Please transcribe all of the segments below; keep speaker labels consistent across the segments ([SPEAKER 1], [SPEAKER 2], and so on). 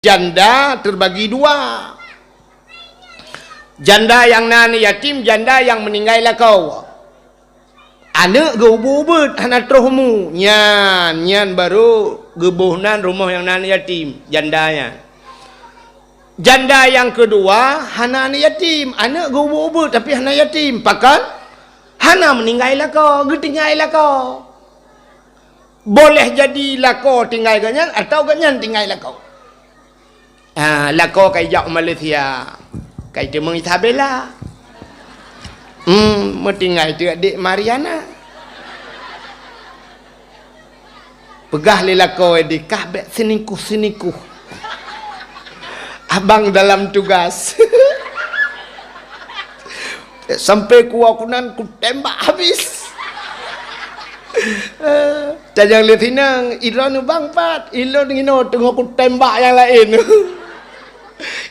[SPEAKER 1] Janda terbagi dua. Janda yang nan yatim, janda yang meninggal kau. Anak geubut anak terhemu. Nyan baru gebuhnan rumah yang nan yatim, jandanya. Janda yang kedua, hana anak yatim, anak geubut tapi hana yatim. Pakan hana meninggal kau, getinggal kau. Boleh jadi lako tinggal ganyan atau ganyan tinggal lako. Lako kay jak Malaysia kay temeng Isabella tinggal tu adik Mariana pegah li lako di kahbek sinikuh abang dalam tugas sampai kuakunan ku tembak habis. Tajang lihat hinang ilon bang pat ilon ngino tengok ku tembak yang lain.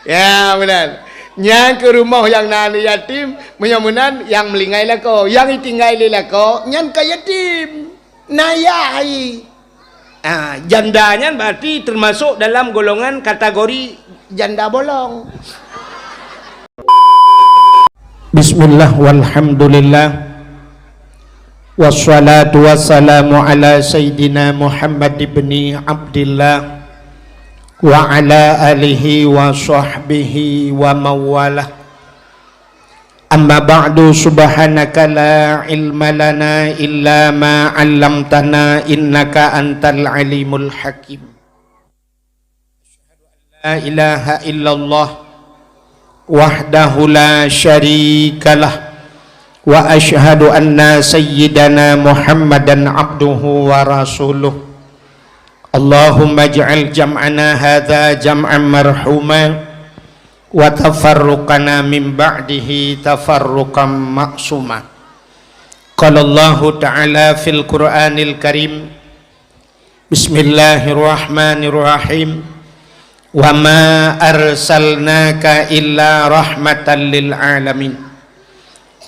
[SPEAKER 1] Ya benar. Yang ke rumah yang nani yatim, menyamunan yang melingai lako, yang ditinggal lako, yang ke yatim, nayai. Jandanya berarti termasuk dalam golongan kategori janda bolong.
[SPEAKER 2] Bismillah walhamdulillah. Wassalatu wassalamu ala sayyidina Muhammad ibni Abdillah wa ala alihi wa sahbihi wa mawalah. Amma ba'du, subhanaka la ilma lana illa ma 'allamtana innaka antal alimul hakim. La ilaha illallah wahdahu la syarikalah wa ashhadu anna sayyidana Muhammadan abduhu wa rasuluh. Allahumma ij'al jam'ana hadha jam'an marhuma wa tafarruqana min ba'dihi tafarruqan ma'suma. Qala Allahu ta'ala fil Qur'anil Karim, Bismillahirrahmanirrahim, wa ma arsalnaka illa rahmatan lil alamin.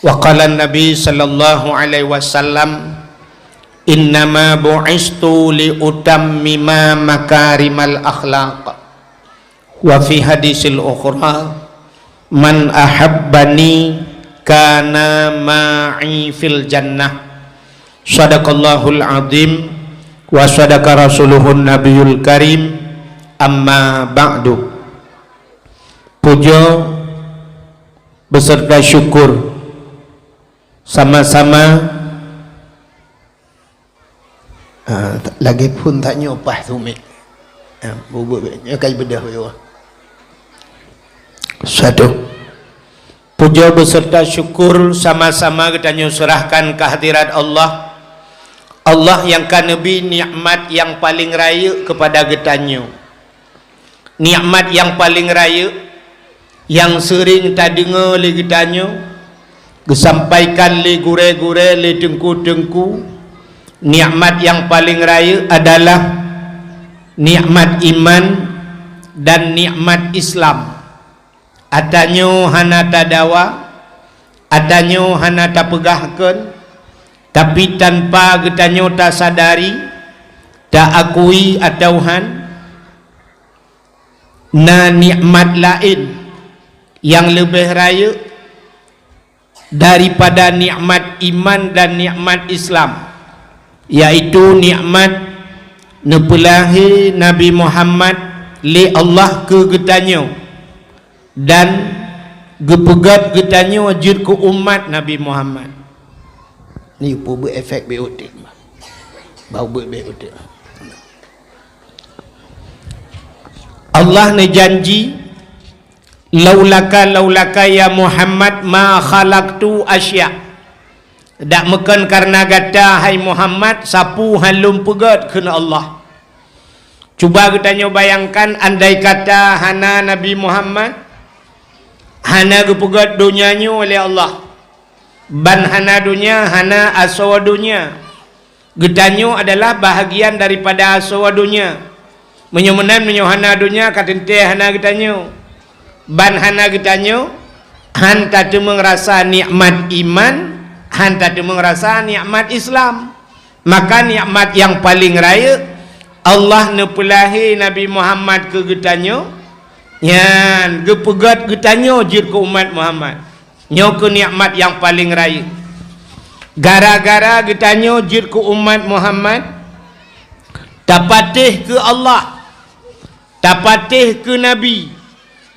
[SPEAKER 2] Wa qala Nabi sallallahu alaihi wasallam, innama bu'istu li utammima makarimal akhlaq. Wa fi hadisil ukhra, man ahabbani kana ma'i fil jannah. Sadaqallahul azim wa sadaqa rasuluhun nabiyul karim. Amma ba'du. Puja beserta syukur sama-sama lagi pun tak nyopah tu mek bubuk kai bedah bawah. Satu puja beserta syukur sama-sama kita serahkan kehadirat Allah, Allah yang kan nabi nikmat yang paling raya kepada getanyo, nikmat yang paling raya yang sering tak dengar li getanyo, disampaikan li gure-gure li dengku-dengku. Nikmat yang paling raya adalah nikmat iman dan nikmat Islam. Atanyo hana tadawa, atanyo hana tapegahkan, tapi tanpa getanyo tak sadari, tak akui atauhan na nikmat lain yang lebih raya daripada nikmat iman dan nikmat Islam, yaitu nikmat nepelahi Nabi Muhammad li Allah ke getanyo dan gepegat getanyo wajud ke umat Nabi Muhammad. Ni pun berefek BOT bau BOT. Allah ne janji, laulaka ya Muhammad ma khalaqtu asya. Dak meken karena gata hai Muhammad sapu halum pegat kena Allah. Cuba kita bayangkan andai kata hana Nabi Muhammad hana gepegat dunianya oleh Allah, ban hana dunia hana asawa dunia. Getanyo adalah bahagian daripada asawa dunia. Menyomenan menyohana dunia katente hana getanyo, ban hana getanyo han tak merasa nikmat iman, han tak merasa nikmat Islam. Maka nikmat yang paling raya Allah ne pelahi Nabi Muhammad ke getanyo nyan gepegat getanyo jir ke umat Muhammad nyo ke nikmat yang paling raya gara-gara getanyo jir ke umat Muhammad tapatih ke Allah tapatih ke Nabi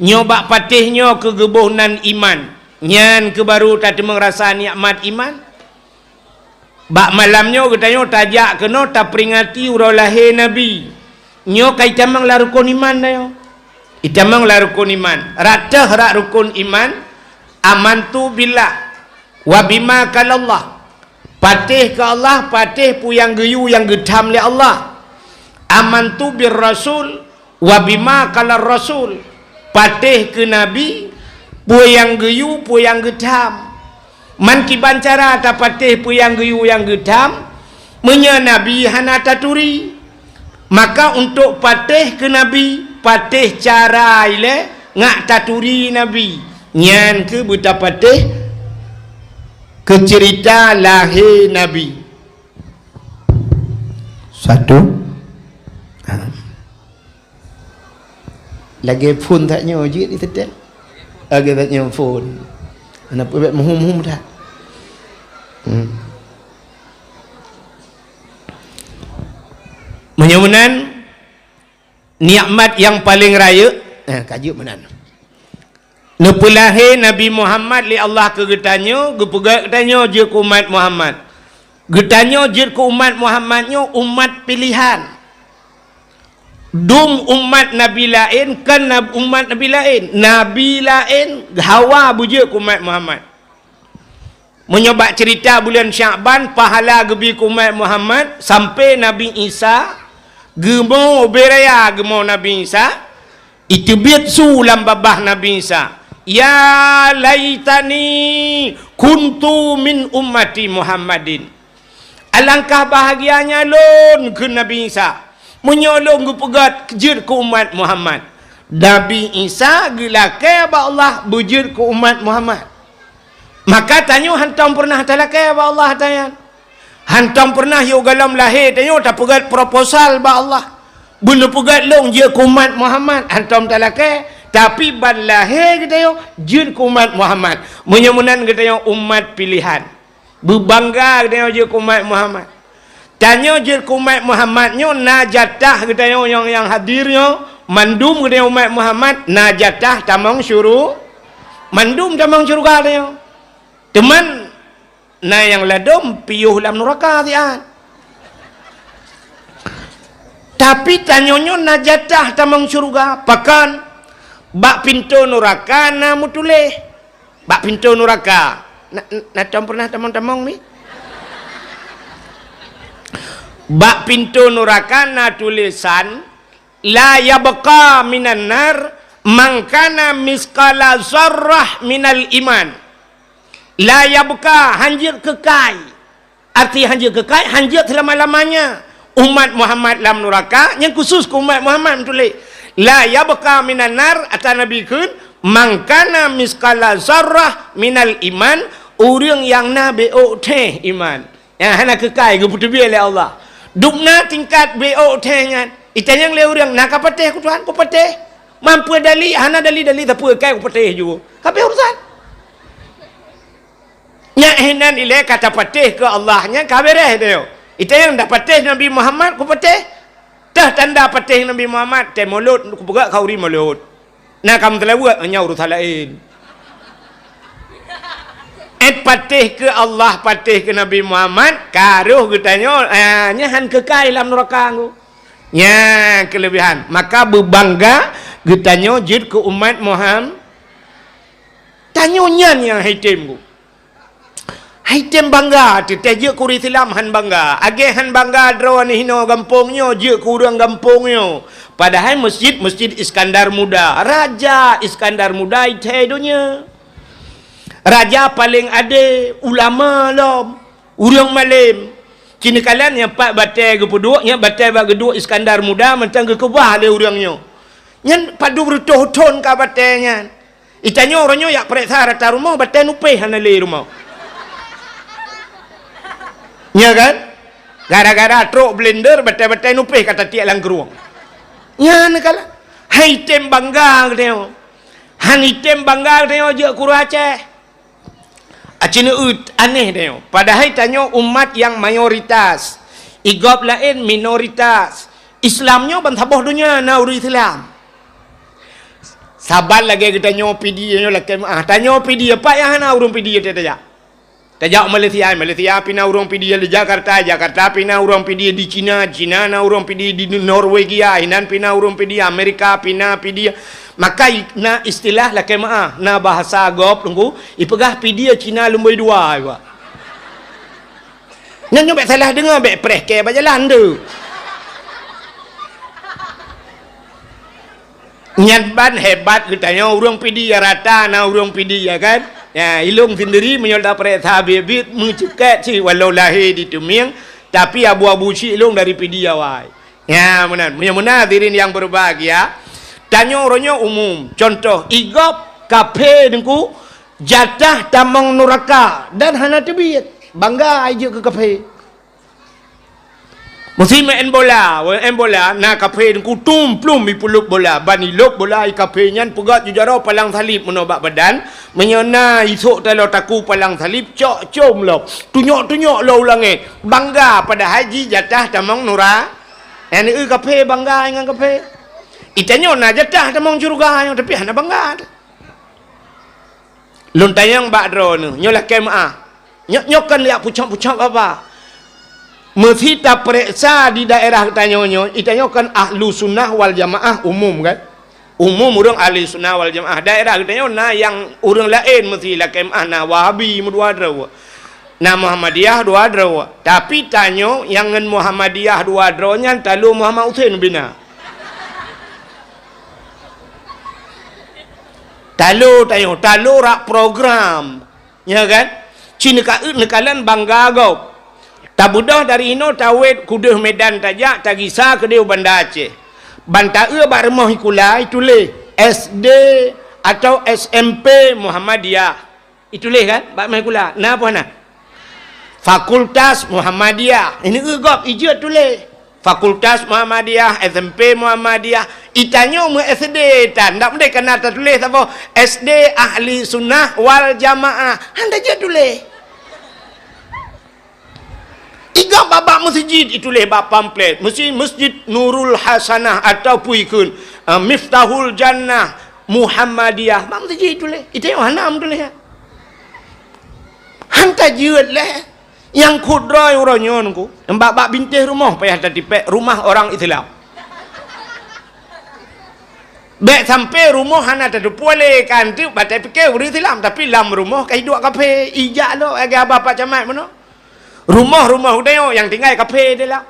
[SPEAKER 2] nyo bak patihnya ke gebohnan iman nyan ke baru tak merasa nikmat iman bak malamnya getanyo tajak kena tak peringati urang lahir Nabi nyo kai tamang la rukun iman dayo itamang la rukun iman ratah rak rukun iman amantu billah wa bima kalallah patih ke Allah patih pu yang geyu yang gedam le Allah amantu bir rasul wa bima kalal rasul patih ke Nabi pu yang geyu pu yang gedam man kiban cara ta patih pu yang geyu yang gedam menya Nabi hana taturi maka untuk patih ke Nabi patih cara ile ngak taturi Nabi nyan ke buta patih ke cerita lahir Nabi satu lagi phone tak nyo je di tetek lagi tak nyo phone ana buat muhum dah menyemunan nikmat yang paling raya kajuk menan nepulahi Nabi Muhammad li Allah ke getanyo gepegat getanyo je ke umat Muhammad getanyo je ke umat Muhammadnyo umat pilihan dum umat Nabi lain kan umat Nabi lain hawa bujuk ke umat Muhammad menyebab cerita bulan Syakban pahala gebi ke umat Muhammad sampai Nabi Isa gemo beraya gemo Nabi Isa itu biatsu lam babah Nabi Isa ya laitani kuntu min ummati Muhammadin alangkah bahagianya lon ke Nabi Isa menyolong gepegat kejir ke umat Muhammad Nabi Isa gelake ba Allah bujir ke umat Muhammad maka tanyo hantam pernah talake ba Allah tayan hantam pernah yo galam lahir tanyo tak pegat proposal ba Allah bunuh pegat long je ke umat Muhammad hantam talake tapi ban lahir kita yo jin ke umat Muhammad menyemunan kita yo umat pilihan berbangga kita yo je ke umat Muhammad tanya je ke umat Muhammad nyo najatah kita yo yang hadirnya mandum kita yo umat Muhammad najatah tamang syuru mandum tamang syurga kita yo teman na yang ladom piyuh lam neraka tian tapi tanyonyo najatah tamang syurga pakan bak pintu neraka na mutuleh bak pintu neraka na pernah tamang-tamang ni bak pintu neraka na tulisan la yabqa minan nar man kana miskala zarrah minal iman la yabqa hanjir kekal arti hanjir kekal hanjir selama-lamanya umat Muhammad dalam neraka yang khusus ke umat Muhammad tulis la yabqa minan nar ata nabi kun man kana miskala zarrah minal iman orang yang nabi teh iman yang hana kekal ke putu oleh Allah dukna tingkat bo teh ngan itanyang le orang nak pateh ku Tuhan ku pateh mampu dali hana dali tapi kai ku pateh juga kape urusan nya hinan ile kata patih ke Allahnya kabereh dia itu yang dah patih Nabi Muhammad ku patih dah tanda patih Nabi Muhammad teh mulut ku pegak kauri mulut nah kamu telah buat nya urusan lain patih ke Allah patih ke Nabi Muhammad karuh getanyo nya han kekal dalam neraka ku nya kelebihan maka berbangga getanyo jid ke umat Muhammad tanyo nyan yang hitim ku haitem bangga tete je kuri silam han bangga age han bangga draw ni hino gampongnya je kurang gampongnya padahal masjid Iskandar Muda Raja Iskandar Muda ite dunia raja paling ada ulama lom urang malim kini kalian yang pak batai ke peduk yang batai bag geduk Iskandar Muda mentang ke kebah le urangnya nyan padu bertoh-ton ka batainya itanyo orangnya yak periksa rata rumah batai nupeh han le rumah ya kan
[SPEAKER 1] Gara-gara truk blender betai-betai nupih kata tiak lang geruang. Nya nakala. Hai tem bangga katanya. Hani tem bangga katanya je Kuru Aceh. Acina aneh dia. Padahal tanya umat yang mayoritas. Igop lain minoritas. Islamnya bantaboh dunia na uri Islam. Sabar lagi kita nyopi dia lagi tanya pidi apa yang hana urung pidi dia tajak. Tajak Malaysia pina urung pidi di Jakarta pina urung pidi di China na urung pidi di Norwegia, hinan pina urung pidi Amerika pina pidi. Maka na istilah lagi na bahasa gop tunggu ipegah pidi China lumbai dua iwa. Nyan nyobek salah dengar bek preh ke berjalan tu. Nyatban hebat katanya urang pidi ya rata na urang pidi ya kan ya ilung sendiri menyolda pereta bibit mencekat si walau lahir di Tumiang tapi abu-abu si ilung dari pidi ya wai ya menan hadirin yang berbahagia tanya orangnya umum contoh igop kafe dengku jatah tamang nuraka dan hana tebit bangga aja ke kafe mesti main bola na kafe ku tumplum mi puluk bola bani lok bola i kafe nyan pegat jujaro palang salib menobak badan menyona isuk talo taku palang salib cok com lo tunyok lo ulangi bangga pada haji jatah tamang nura ini kafe bangga dengan kafe itanya na jatah tamang surga yang tapi hana bangga luntayang bakdro nu nyolah kemah nyokan liak pucak apa mesti tak periksa di daerah tanyonyo itanya kan ahlu sunnah wal jamaah umum kan umum orang ahli sunnah wal jamaah daerah tanya na yang orang lain mesti lah kemah na wahabi dua draw na Muhammadiyah dua draw tapi tanyo yang ngan Muhammadiyah dua draw nya talu Muhammad Hussein bina talu rak program ya kan Cina nekalan bangga gau tabudah dari ino tawet kuduh Medan tajak tagisa ke dia Banda Aceh. Banta bak remah ikula itulah SD atau SMP Muhammadiyah. Itulah kan bak remah ikula. Nah apa nak? Fakultas Muhammadiyah. Ini gop ijat tulis. Fakultas Muhammadiyah, SMP Muhammadiyah. Itanya mu SD tan. Tak boleh kena tertulis apa? SD Ahli Sunnah wal Jamaah. Handa je tulis. Iga babak masjid itulah bab pamflet masjid Nurul Hasanah atau puikun Miftahul Jannah Muhammadiyah bab masjid itulah itu yang hanam tulis hantar jiut lah yang kudrai orangnya nunggu bab bintih rumah payah tadi pek rumah orang Islam baik sampai rumah hana tadi boleh kan tu batai fikir orang Islam tapi lam rumah kai dua kafe ijak lo agak bapak camat mana rumah dia yang tinggal kafe dia lah.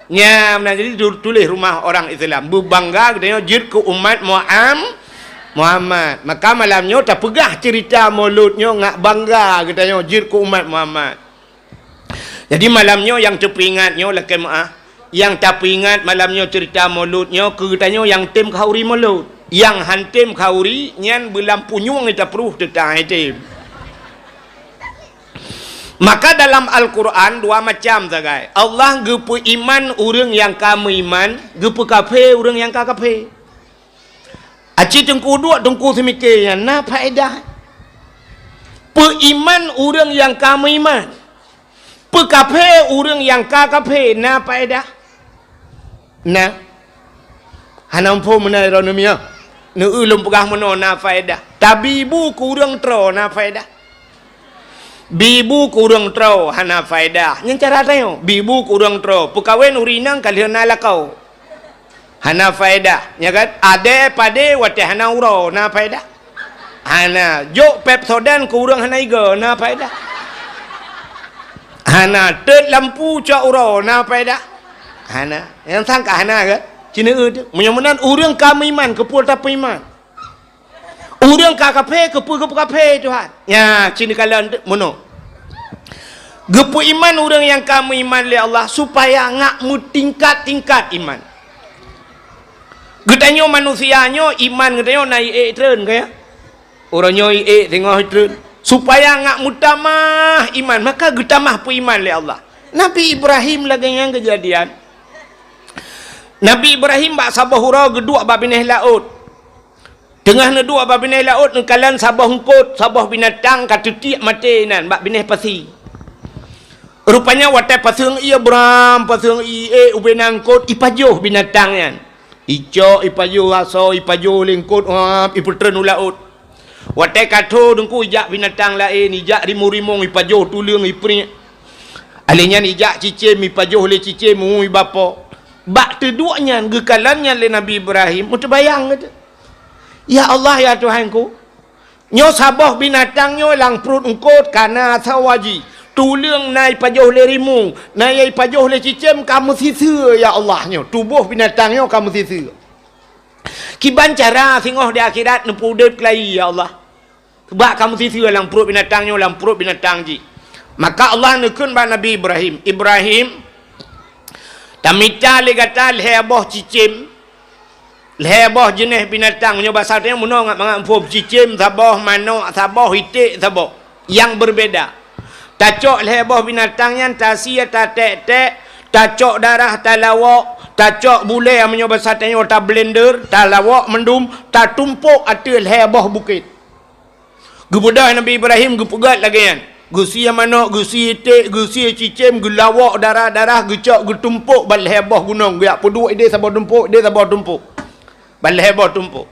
[SPEAKER 1] Nya jadi tulis rumah orang Islam. Berbangga dia jid ke umat Muhammad. Maka malamnya tak pegah cerita mauludnya ngak bangga katanya jid ke umat Muhammad. Jadi malamnya yang terpingatnya lah kemaah. Yang tak ingat malamnya cerita mauludnya katanya yang tim khauri maulud. Yang hantim khauri nyan belam punyung kita peruh tetang tim. Maka dalam Al-Quran dua macam sagai. Allah gepu iman orang yang kamu iman, gepu kafe orang yang kafe. Aci tengku dua tengku semikirnya, na faedah. Peiman orang yang kamu iman, pekafe orang yang kafe, na faedah. Na, hanampu mana ronomia, nu ulum pegah mana na faedah. Tabibu kurang tro na faedah. Bibu kurang tro hana faedah. Yang cara tayo, bibu kurang tro. Pukawin urinang kalian nalakau. Hana faedah. Ya kan? Ade pade wate hana uro na faedah. Hana jo pepsodan kurang hana iga na faedah. Hana tet lampu ca uro na faedah. Hana. Yang sangka hana kan? Cina tu. Menyamunan urang kami iman kepul tak iman. Urang kafe kepu kafe Tuhan. Ya, cini kalian mono. Gepu iman orang yang kamu iman li Allah supaya ngakmu tingkat iman. Getanyo manusianya iman getanyo naik tren kaya. Orangnya tengah tren supaya ngakmu tamah iman maka getamah pu iman li Allah. Nabi Ibrahim lagi yang kejadian. Nabi Ibrahim bak sabah hurau geduk bak bineh laut. Tengah neduk bak bineh laut nekalan sabah hungkut, sabah binatang kata tiak mati nan bak bineh pasi. Rupanya watai pasang ia beram, pasang ia ubenangkut ipajuh binatang yan. Ijo ipajuh aso ipajuh lingkut iputren laut. Watai kato dengku ijak binatang lain, ijak rimu-rimung ipajuh tulang ipri. Alihnya ijak cicim ipajuh le cicim mui bapa. Bak teduaknya gekalannya le Nabi Ibrahim, terbayang kata. Ya Allah ya Tuhanku. Nyo sabah binatang nyo lang perut engkot kana sawaji. Tulang nai pajuh le rimu, nai pajuh le cicim kamu sisa ya Allah nyo. Tubuh binatang nyo kamu sisa. Kiban cara singoh di akhirat nempu udip kelai ya Allah. Sebab kamu sisa lang perut binatang nyo, lang perut binatang ji. Maka Allah nekun ba Nabi Ibrahim. Ibrahim tamita le kata leheboh cicim. Leheboh jenis binatang nyo bahasa dia muno ngak mangap cicim sabah manok sabah itik sabah yang berbeda. Tacok leheboh binatang yang tasia tatek-tek, tacok darah talawak, tacok bule yang menyo bahasa dia ta blender, talawak mendum, ta tumpuk atil leheboh bukit. Gebudah Nabi Ibrahim gepegat lagi kan. Gusi manok, gusi itik, gusi cicim, gelawak darah-darah, gecok, getumpuk bal heboh gunung. Giak peduk dia sabah tumpuk, dia sabah tumpuk. Bal heboh tumpuk.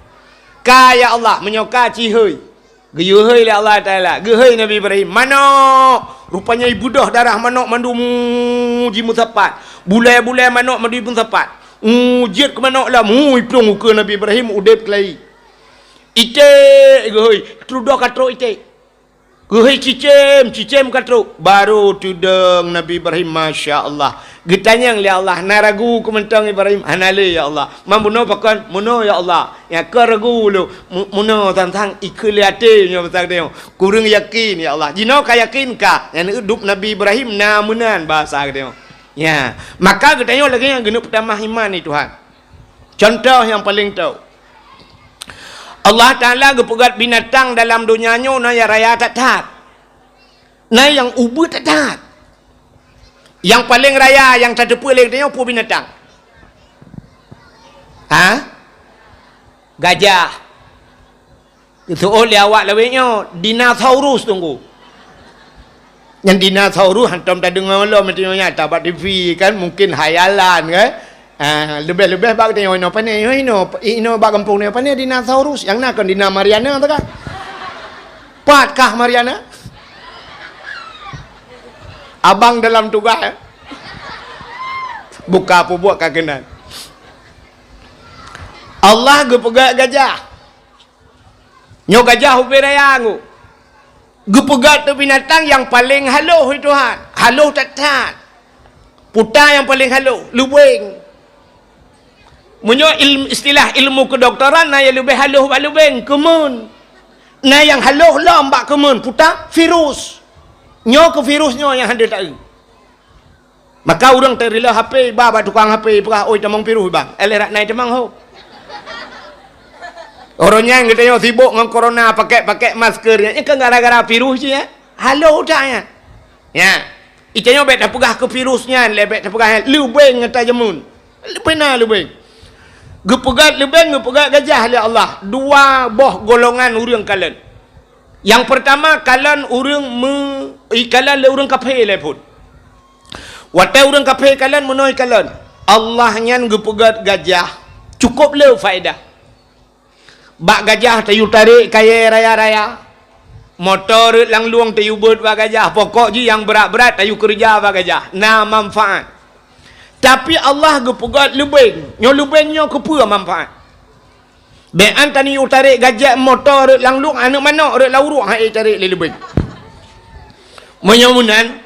[SPEAKER 1] Kaya Allah menyoka cihoi. Geyuhoi le Allah Taala. Gehoi Nabi Ibrahim. Manok. Rupanya ibudah darah manok mandu jimu sapat. Bulai-bulai manok mandu pun sapat. Jit ke manok lah. Ipung ke Nabi Ibrahim udep kelai. Itik gehoi. Trudah katrok itik. Gehoi cicim katrok. Baru tudeng Nabi Ibrahim, Masya Allah. Getanyang ya Allah, naragu kementang Ibrahim, hanale ya Allah. Mambuno pakan, muno ya Allah. Ya keragu lu, muno tentang ikeliate nya pasal dia. Kurang yakin ya Allah. Jino ka yakin ka? Yang hidup Nabi Ibrahim namunan bahasa dia. Ya, maka getanya lagi yang genep pertama iman ni Tuhan. Contoh yang paling tahu. Allah Ta'ala gepegat binatang dalam dunianya na ya raya tak taat. Na yang ubu tak taat. Yang paling raya yang tak terpulang dia apa binatang? Ha? Gajah. Itu oleh awak lawaknya dinosaurus tunggu. Yang dinosaurus hantam tak dengar lo macamnya tak TV kan mungkin hayalan kan. Lebih-lebih bag tengok apa ni? Ino bag kampung ni apa ni dinosaurus? Yang nak kan Dina Mariana tu kan? Patkah Mariana? Abang dalam tugas buka apa buat kagenan. Allah gepegat gajah. Nyo gajah uberaya ngu. Gepegat tu binatang yang paling haluh itu Tuhan. Haluh tak taat. Putar yang paling haluh, lubeng. Menyo istilah ilmu kedokteran na yang lebih haluh bak lubeng, kemun. Na yang haluh lambak kemun, putar virus. Nyo ke virusnya yang ada tak. Maka orang terila HP baba tukang HP perah oi tamang virus bang. Elerak naik tamang ho. Orangnya yang katanya sibuk dengan corona pakai masker ya kan gara-gara virus je ya. Halo dah ya. Ya. Itanya bet dah pegah ke virusnya, lebet dah pegah lubeng kata jemun. Pena lubeng. Gepegat lubeng gepegat gajah oleh Allah. Dua boh golongan urang kalen. Yang pertama kalan urang kalan le urang kafir le pun. Watai urang kafir kalan menoi kalan. Allah nyan gepegat gajah. Cukup le faedah. Bak gajah tayu tarik kaya raya-raya. Motor lang luang tayu buat bak gajah. Pokok je yang berat-berat tayu kerja bak gajah. Na manfaat. Tapi Allah gepegat lubeng. Nyo lubengnya kepa manfaat. Bean tani utarik gajah motor lang luang anak mana rek lauruk hai tarik le lubeng. Menyamunan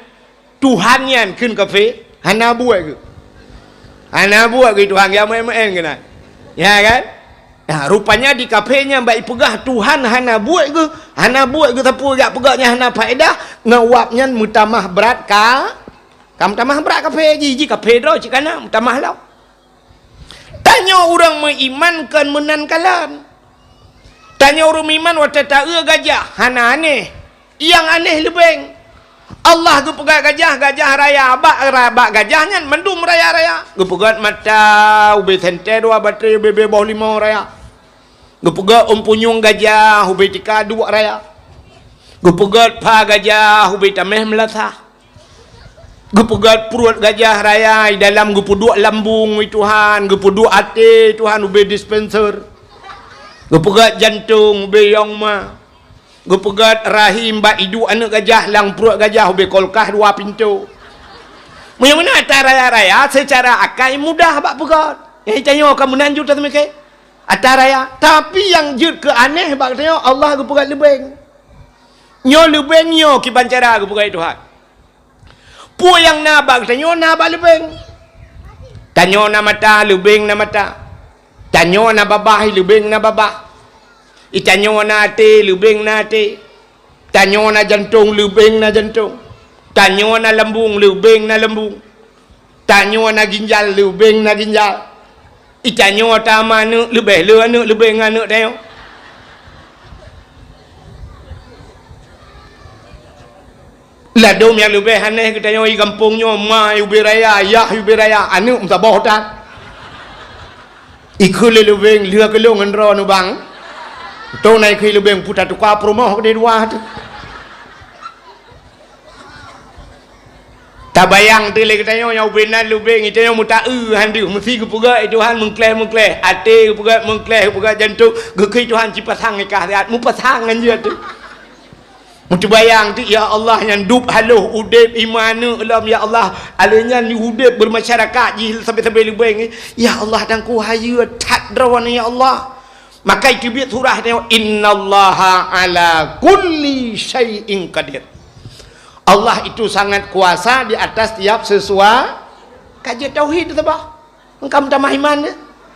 [SPEAKER 1] Tuhan yan kun kafe hana buat ke? Hana buat ke Tuhan yang main-main kena. Ya kan? Ya, rupanya di kafenya baik pegah Tuhan hana buat ke? Hana buat ke tapi gak pegahnya hana faedah ngawapnya mutamah berat ka? Kam tamah berat kafe ji kafe ro cikana mutamah lau. Tanya orang mengimankan menan kalam. Tanya orang iman wata ta'u gajah. Hana aneh. Yang aneh lebeng. Allah gu pegat gajah raya bak gajahnya mendum raya gu pegat mata ubi tente dua bateri bebe bawah 5 raya gu pegat umpunyung gajah ubi tika 2 raya gu pegat pa gajah ubi tameh melatah gu pegat perut gajah raya dalam gu puduk lambung Tuhan gu puduk hati Tuhan ubi dispenser gu pegat jantung ubi yang ma gue pegat rahim bak hidup anak gajah lang perut gajah ubi kolkah 2 pintu macam mana atas raya-raya secara akal mudah bak pegat tanya kamu nanjut tak temui atas raya tapi yang jut ke aneh bak tanya Allah gue pegat lebeng nyo lebeng nyo kiban cara gue pegat Tuhan pu yang na bak tanya na bak lebeng tanya na mata lebeng na mata tanya na babah lebeng na babah itanyo na hati lubeng na hati tanyo na jantung lubeng na jantung tanyo na lambung lubeng na lambung tanyo na ginjal lubeng na ginjal itanyo tama nu lebih lu anu lubeng anu tayo ladom yang lebih aneh kita nyo i kampungnya ma ubi raya ayah ubi raya anu mtabah tak ikul lubeng lua kelong nro nu bang tu naik ke lebih putar tukar perumah ke dua tu tak bayang tu lagi tanya yang ubinan lebih itu yang muta handu mesti ke puga Tuhan mengkleh hati ke puga mengkleh puga jantung ke Tuhan cipasang nikah lihat mu pasangan je tu mu bayang tu ya Allah yang dub haluh udip imanu alam ya Allah alanya ni udip bermasyarakat ji sampai lebih ya Allah dan ku hayu tak drawan ya Allah maka itu biar surah tengok innallaha ala kulli syai'in qadir Allah itu sangat kuasa di atas tiap sesuatu kaji tauhid tu bah engkau tambah iman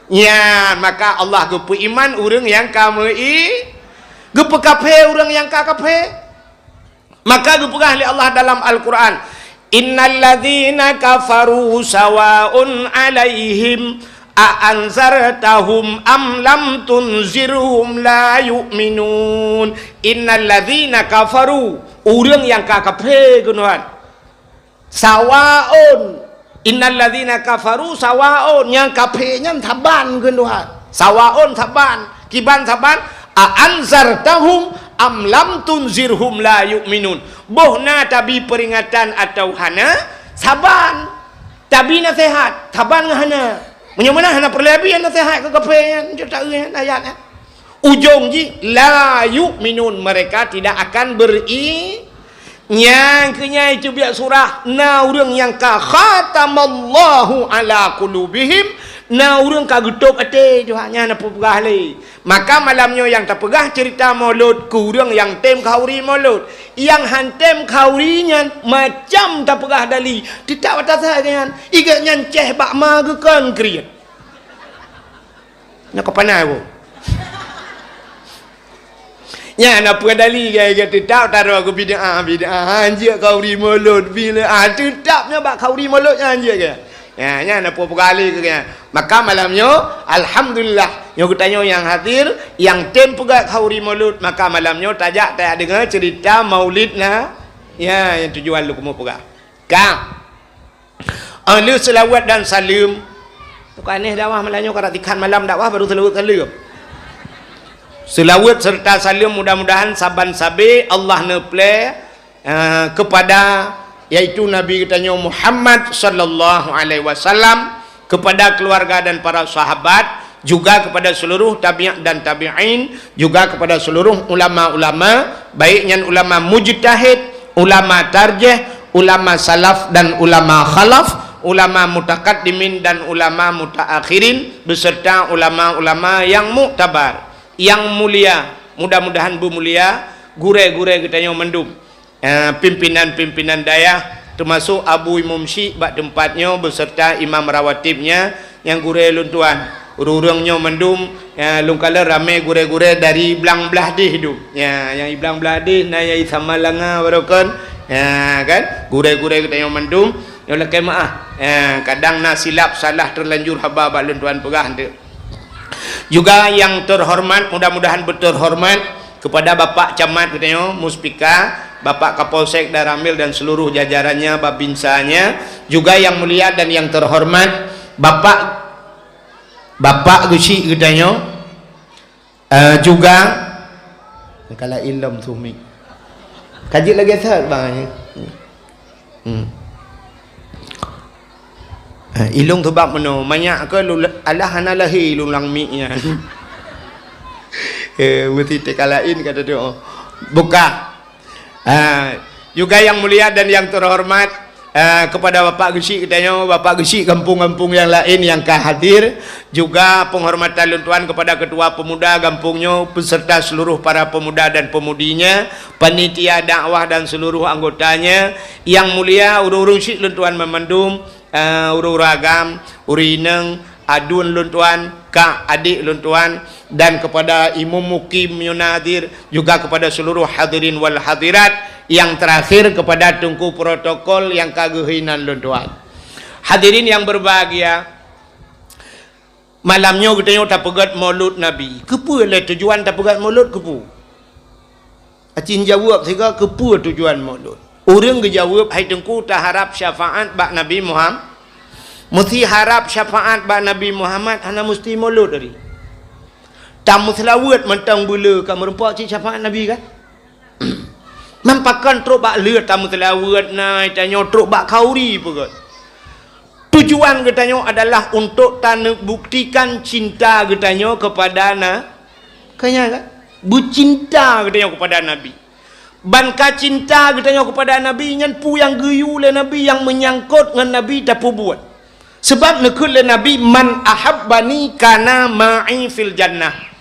[SPEAKER 1] ya maka Allah gepu iman urang yang kamu gepu kafe urang yang kafe maka gepu ahli Allah dalam Al-Quran innalladzina kafaru sawaun alaihim a'anzartahum am lam tunzirhum la yu'minun innalladzina kafaru urang yang kafir gunuan sawaun innalladzina kafaru sawaun yang kafirnya taban gunuan sawaun taban kiban taban a'anzartahum am lam tunzirhum la yu'minun bohna tabi peringatan atau hana saban tabi nasihat taban hana macam mana hana perlebihan nasihat ke kafiran je tak ayat ujung ji la yu'minun mereka tidak akan yang kenya itu biar surah na urang yang ka khatamallahu ala qulubihim na urang ka getup ate Tuhannya na pegah le maka malamnya yang tak pegah cerita maulud ku urang yang tem khauri maulud yang hantem khaurinya macam tak pegah dali tidak atas dengan igat nyanceh bak ma ke kan kriat nak panai bu nya nak pedali gaya tetap taruh aku bid'ah anjir khauri maulud bila tetapnya bak khauri maulud anjir ke ya nya nak kali ke maka malamnya alhamdulillah yang kutanya yang hadir yang tem pegat khauri maulud maka malamnya tajak tak dengar cerita maulid na ya yang tujuan lu kamu pegat ka lu selawat dan salim bukan aneh dakwah malamnya karatikan malam dakwah baru selawat salim selawat serta salim mudah-mudahan saban sabi Allah neple kepada yaitu Nabi kita Muhammad sallallahu alaihi wasallam kepada keluarga dan para sahabat juga kepada seluruh tabi'in dan tabi'in juga kepada seluruh ulama-ulama baiknya ulama mujtahid ulama tarjih ulama salaf dan ulama khalaf ulama mutaqaddimin dan ulama mutaakhirin beserta ulama-ulama yang muktabar yang mulia mudah-mudahan bu mulia gure-gure kita mendum pimpinan-pimpinan dayah termasuk Abu Imam Syekh bak tempatnya beserta imam rawatibnya yang gure luntuan urang-urangnya mendum lungkala ramai gure-gure dari belang belah di hidup ya yang belang belah di na yai sama langa barokan ya kan gure-gure kita yang mendum yang lekai maaf kadang na silap salah terlanjur haba bak luntuan pegah tu juga yang terhormat mudah-mudahan berterhormat kepada Bapak Camat katanya Muspika Bapak Kapolsek Daramil dan seluruh jajarannya, babinsanya, juga yang mulia dan yang terhormat Bapak Gusi Gedanyo, juga kalau ilmu sumi kaji lagi sah bang. Ilung tu bab mano banyak ke Allah hanalahi ilung lang mi nya. Mesti tekalain kata dia. Buka. Juga yang mulia dan yang terhormat kepada Bapak Gesi katanya, Bapak Gesi kampung-kampung yang lain yang hadir, juga penghormatan luntuan kepada ketua pemuda kampungnya beserta seluruh para pemuda dan pemudinya, panitia dakwah dan seluruh anggotanya. Yang mulia urung-urung syik luntuan memandum, urung ragam, urineng, adun luntuan, kak adik luntuan, dan kepada imam mukim yunadir, juga kepada seluruh hadirin wal hadirat. Yang terakhir kepada tungku protokol yang kaguhinan luntuan. Hadirin yang berbahagia, malamnya kita tak pegat maulud Nabi. Kepa lah tujuan tak pegat maulud kepa? Acin jawab sehingga kepa tujuan maulud. Orang ke jawab, hai tungku tak harap syafaat bak Nabi Muhammad. Mesti harap syafaat bak Nabi Muhammad, hana mesti maulud tadi. Tamu selawat mentang bula kamu rempak cik syafaat Nabi kan? Mampakan truk bak lir tamu selawat naik tanya truk bak kauri pegat. Tujuan katanya adalah untuk tanah buktikan cinta katanya kepada kanya kan? Bercinta katanya kepada Nabi. Banka cinta katanya kepada Nabi nyan pu yang geyu le Nabi, yang menyangkut dengan Nabi tak pu buat. Sebab nekul le Nabi man ahabbani kana ma'i fil jannah.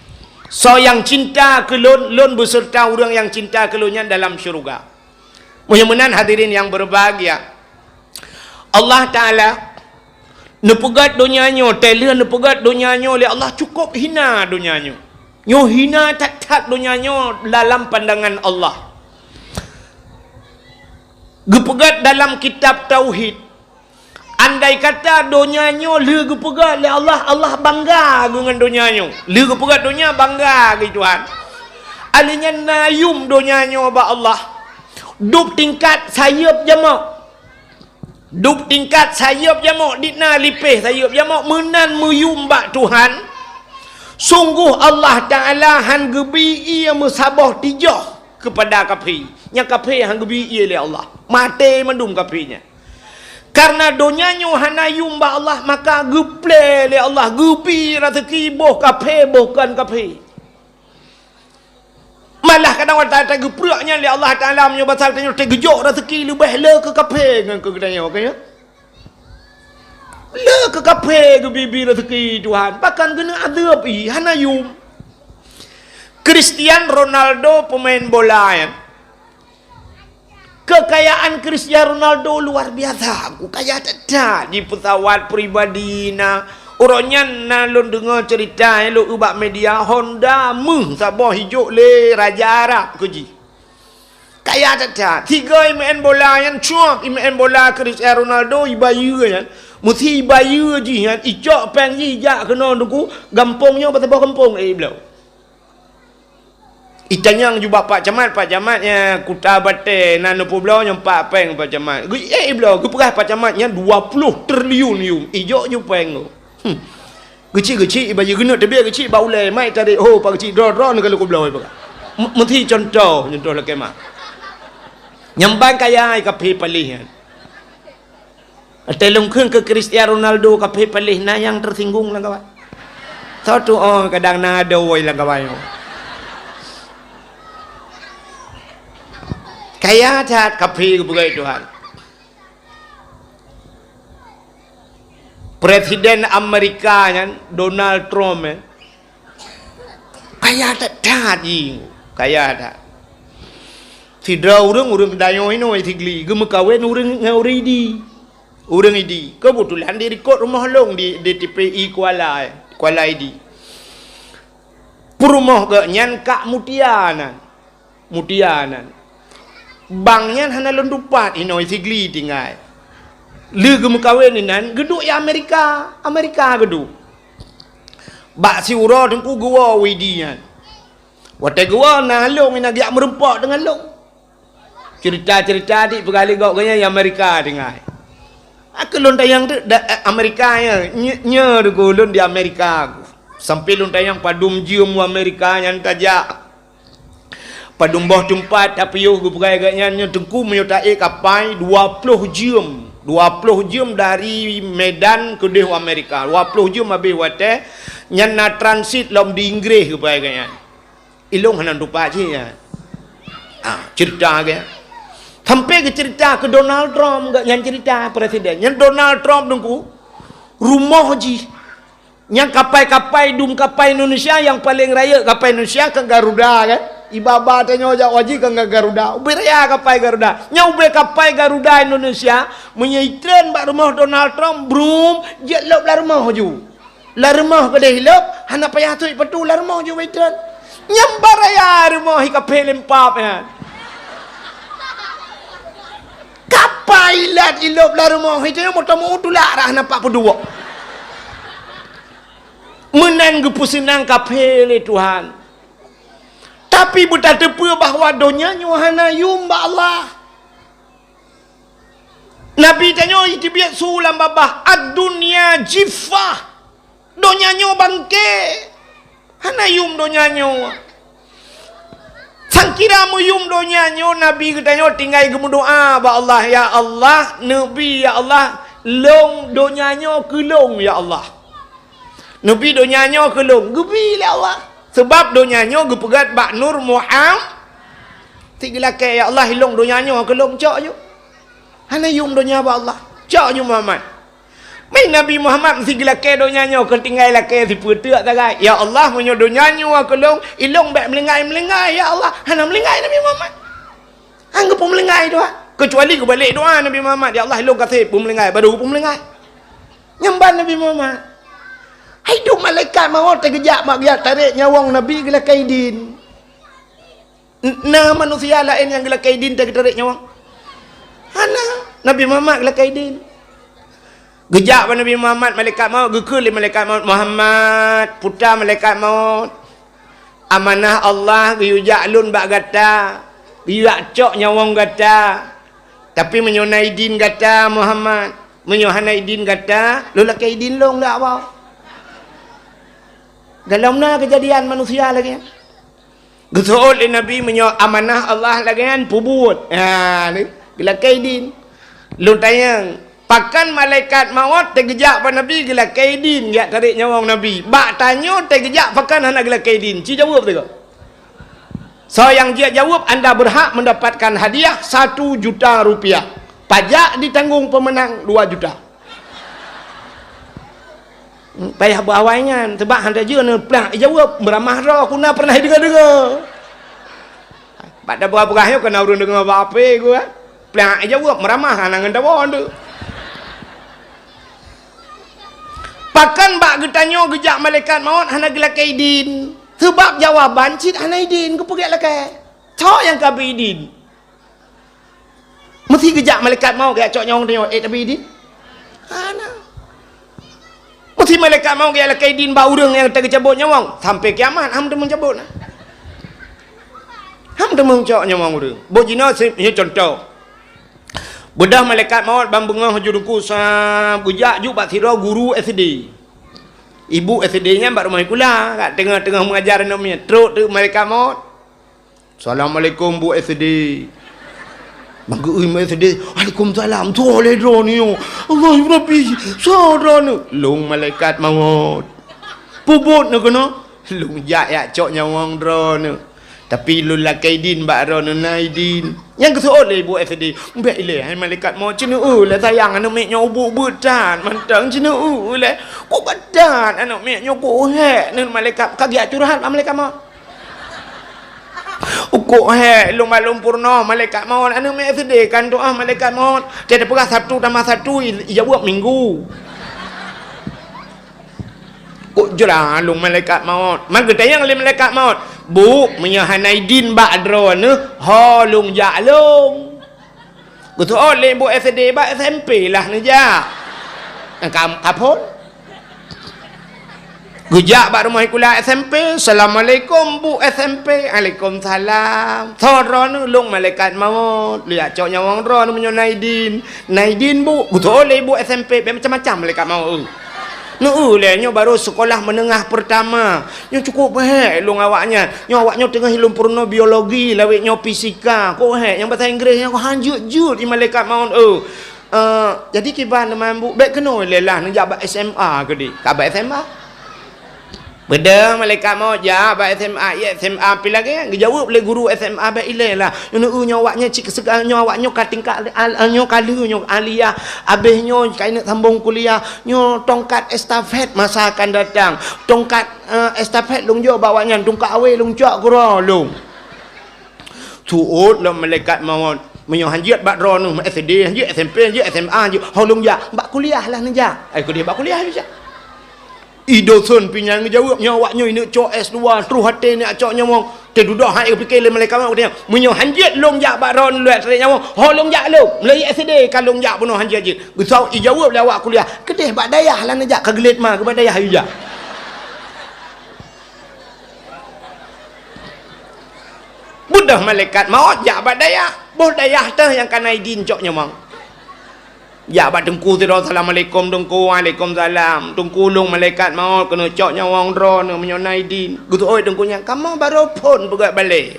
[SPEAKER 1] So yang cinta ke lon beserta orang yang cinta ke lonnya dalam syurga. Mudah-mudahan hadirin yang berbahagia, Allah Ta'ala nepegat dunianya, telah nepegat dunianya oleh Allah cukup hina dunianya. Nyo hina tak dunianya dalam pandangan Allah. Gepegat dalam kitab Tauhid. Andai kata dunianya le gepegat oleh Allah, Allah bangga dengan dunianya. Le gepegat dunia bangga ke Tuhan. Alinya nayum dunianya ba Allah. Duk tingkat sayap jamak. Duk tingkat sayap jamak dina lipih sayap jamak menan meyum ba Tuhan. Sungguh Allah Taala han gebi ia mesabah tijah kepada kafi. Nya kafi han gebi ia oleh Allah. Mati mendum kafinya. Karena donyanya hanayum ba Allah, maka geple le Allah, gepi rezeki boh kafe bukan kafe. Malah kadang orang tak gepraknya le Allah Taala menyebab pasal tanya tegejok rezeki lebih le ke kafe dengan ke kedanya okey. Le ke kafe ke bibi rezeki Tuhan, bahkan kena azab hanayum. Cristiano Ronaldo pemain bola ya. Kekayaan Cristiano Ronaldo luar biasa. Aku kaya tak di pesawat pribadi na. Orangnya na lon dengar cerita lo ubak media Honda sabah hijau le Raja Arab keji. Kaya tak. Tiga main bola yang cuap main bola Cristiano Ronaldo ibayu kan. Mesti ibayu je kan. Icok peng jak kena duku gampongnya pasal kampung belau. Itanyang juga Pak Camatnya Kuta Bate nanu pulau yang Pak Peng Pak Camat. Belau keperah Pak Camatnya 20 triliun yum. Ijo ju peng. Geci baju genut tapi geci bau le mai tadi Pak geci draw kalau ku belau apa. Mesti contoh lah kemak. Nyambang kaya kape palih. Telung keun ke Cristiano Ronaldo kape palih na yang tersinggung lah kawan. Satu kadang na ada woi lah kawan. Kaya tak kapi kepada Tuhan. Presiden Amerika kan Donald Trump kaya tak jing, kaya tak. Tidak orang dayo ino itigli, gemekawen orang ngauridi, orang idi. Kebetulan di rekod rumah long di TPI Kuala ID. Perumah ke nyan kak mutianan. Bangnya hana lendupat ino isigli tinggal. Le gemekawen inan geduk ya Amerika geduk. Bak si ura tengku gua widian. Wate gua na long ina giak merempak dengan long. Cerita-cerita di perkali kau kaya yang Amerika dengar. Aku lon tayang tu Amerika ya. Nya tu lon di Amerika. Sampai lon tayang padum jium Amerika yang tajak. Padum boh tempat tapi yo gu perkali agaknya nya tengku meyo tae kapai 20 jam. 20 jam dari Medan ke deh Amerika. 20 jam habis wate nya na transit lom di Inggris gu perkali agaknya. Ilong hanan rupa je ya. Cerita ke. Sampai ke cerita ke Donald Trump yang cerita presiden. Yang Donald Trump nunggu rumah ji. Yang kapai-kapai dum kapai Indonesia yang paling raya kapai Indonesia ke Garuda kan. Ibaba tanya ojak wajib ke Garuda. Ubi raya kapai Garuda. Nya ubi kapai Garuda Indonesia menyaitren bak rumah Donald Trump brum je lop la rumah ju. La rumah ke deh lop hana payah tu petu la rumah ju waitren. Nyambar raya rumah kapai lempap ya. Kapailat ilop la rumah itu yang motomu tulak dah nampak pedua. Menan gepusinang kapele Tuhan. Tapi buta tepu bahawa donya nyuhana yumba Allah. Nabi tanya itu biar sulam babah ad-dunya jiffah. Donya nyo bangke. Hana yum donya nyo. Sangkira mu yum donya nyo Nabi katanya tinggal gemu doa ba Allah ya Allah Nabi ya Allah long donya nyo kelong ya Allah. Nabi donya nyo kelong gebi la Allah. Sebab donya nyo gepegat bak Nur Muhammad. Tigla ke ya Allah hilong donya nyo kelong cak yo. Hana yum donya ba Allah. Cak yo Muhammad. Mai Nabi Muhammad mesti gila ke donya nyo ketinggal la ke si putek tagai. Ya Allah menyo donya nyo kelong ilong bak melengai ya Allah. Hana melengai Nabi Muhammad. Anggap pun melengai doa. Kecuali ke balik doa Nabi Muhammad. Ya Allah ilong kasih pun melengai baru pun melengai. Nyamban Nabi Muhammad. Hidup malaikat maut terkejap mak dia tarik nyawang Nabi gila kaidin. Nah manusia lain yang gila kaidin tarik nyawang. Hana Nabi Muhammad gila kaidin. Gejak pada Nabi Muhammad malaikat maut gekul malaikat maut Muhammad putra malaikat maut. Amanah Allah giyujak lun bak gata. Giyujak cok nyawang gata. Tapi menyonai din gata Muhammad. Menyohanai din gata. Lula kaidin long dak apa. Dalam na kejadian manusia lagi. Gesool Nabi menyo amanah Allah lagi kan pubut. Ni gila kaidin. Lu tayang pakan malaikat maut tergejak pada Nabi gila kaidin dia tarik nyawang Nabi. Bak tanya tergejak pakan hana gila kaidin. Ci jawab tu. So yang dia jawab anda berhak mendapatkan hadiah 1 juta rupiah. Pajak ditanggung pemenang 2 juta. Payah berawainya sebab handa je ni pelang jawab beramah roh kuna pernah dengar pada berah-berah yo kena urun dengar apa aku pelang jawab meramah nang ndawon tu pakan bak getanyo gejak malaikat maut hana gila kaidin sebab jawaban cit hana idin ku pergi lakai cok yang kabidin mesti gejak malaikat maut gak cok nyong tengok tapi idin hana. Mesti malaikat mau gaya kaidin ba urang yang tercabut nyawang sampai kiamat ham teu mencabut. Ham teu mencok nyawang urang. Bojina ni contoh. Bedah malaikat maut bambengah jurungku sa bujak ju bak sira guru SD. Ibu SD-nya bak rumah kula kat tengah-tengah mengajar anak mi. Truk tu malaikat maut. Assalamualaikum Bu SD. Mangga ui sedih. Waalaikumsalam. Soleh drone yo. Allah Rabbi. Sarana. Long malaikat maut. Pubut nak kena. Long jak cok nyawang drone. Tapi lu la kaidin bak drone naidin. Yang kesuot le ibu SD. Mbak ile hai malaikat maut cina lah sayang anak mek nyobu betan. Mantang cina le. Kok badan anak mek nyobu hek nan malaikat kagiat curhat malaikat maut. Ukuk long malum purna malaikat maut anu mek sedih kan doa malaikat maut tiada perah 1 tambah 1 jawab minggu kok jerah long malaikat maut maka tayang le malaikat maut bu menyahanai din bak drone ha long jak long gutu le bu SD bak SMP lah ni ja kapon Gujak bak rumah ikula SMP. Assalamualaikum bu SMP. Waalaikumsalam. Thoron lung malaikat maut. Lihat cok nyawang ron menyo Naidin. Naidin bu. Betul ibu SMP. Macam-macam malaikat maut. Le nyo baru sekolah menengah pertama. Nyo cukup baik lung awaknya. Nyo awaknya tengah ilmu purno biologi, lawik nyo fisika. Kok yang bahasa Inggeris nyo hanjut-jut di malaikat maut. Jadi kiban teman bu. Baik kena lelah nak jabat SMA ke di. Kabat SMA? Beda malaikat mau jawab SMA ya SMA pi lagi dijawab oleh guru SMA baik ilah nyawaknya cik segar nyawaknya katingkat nyo kala nyo aliyah habis nyo kain sambung kuliah nyo tongkat estafet masa akan datang tongkat estafet lung jo bawanya tongkat awe lung cak kura lung tuut lah malaikat maut menyo hanjit bak ron nu SD hanjit SMP hanjit SMA hanjit holung ja bak kuliah lah nja kuliah bak kuliah je Idosun pinyang ngejawab nyawaknya ini cok S2 terus hati ni cok nyawang terdudah hai fikir le malaikat maut dia menyo hanjit long jak baron luat sering nyawang ho long jak lu melai SD kalau long jak penuh hanjit je gusau ijawab le awak kuliah kedeh bak dayah lah nejak kagelit mah ke bak dayah ayu jak budah malaikat maut jak bak dayah boh dayah teh yang kanaidin cok nyawang ya bak tengku tidur assalamualaikum tengku waalaikumsalam tengku lung malaikat maut kena cok nyawang ron menyo Naidin gutu oi tengkunya kamu baru pun pegat balik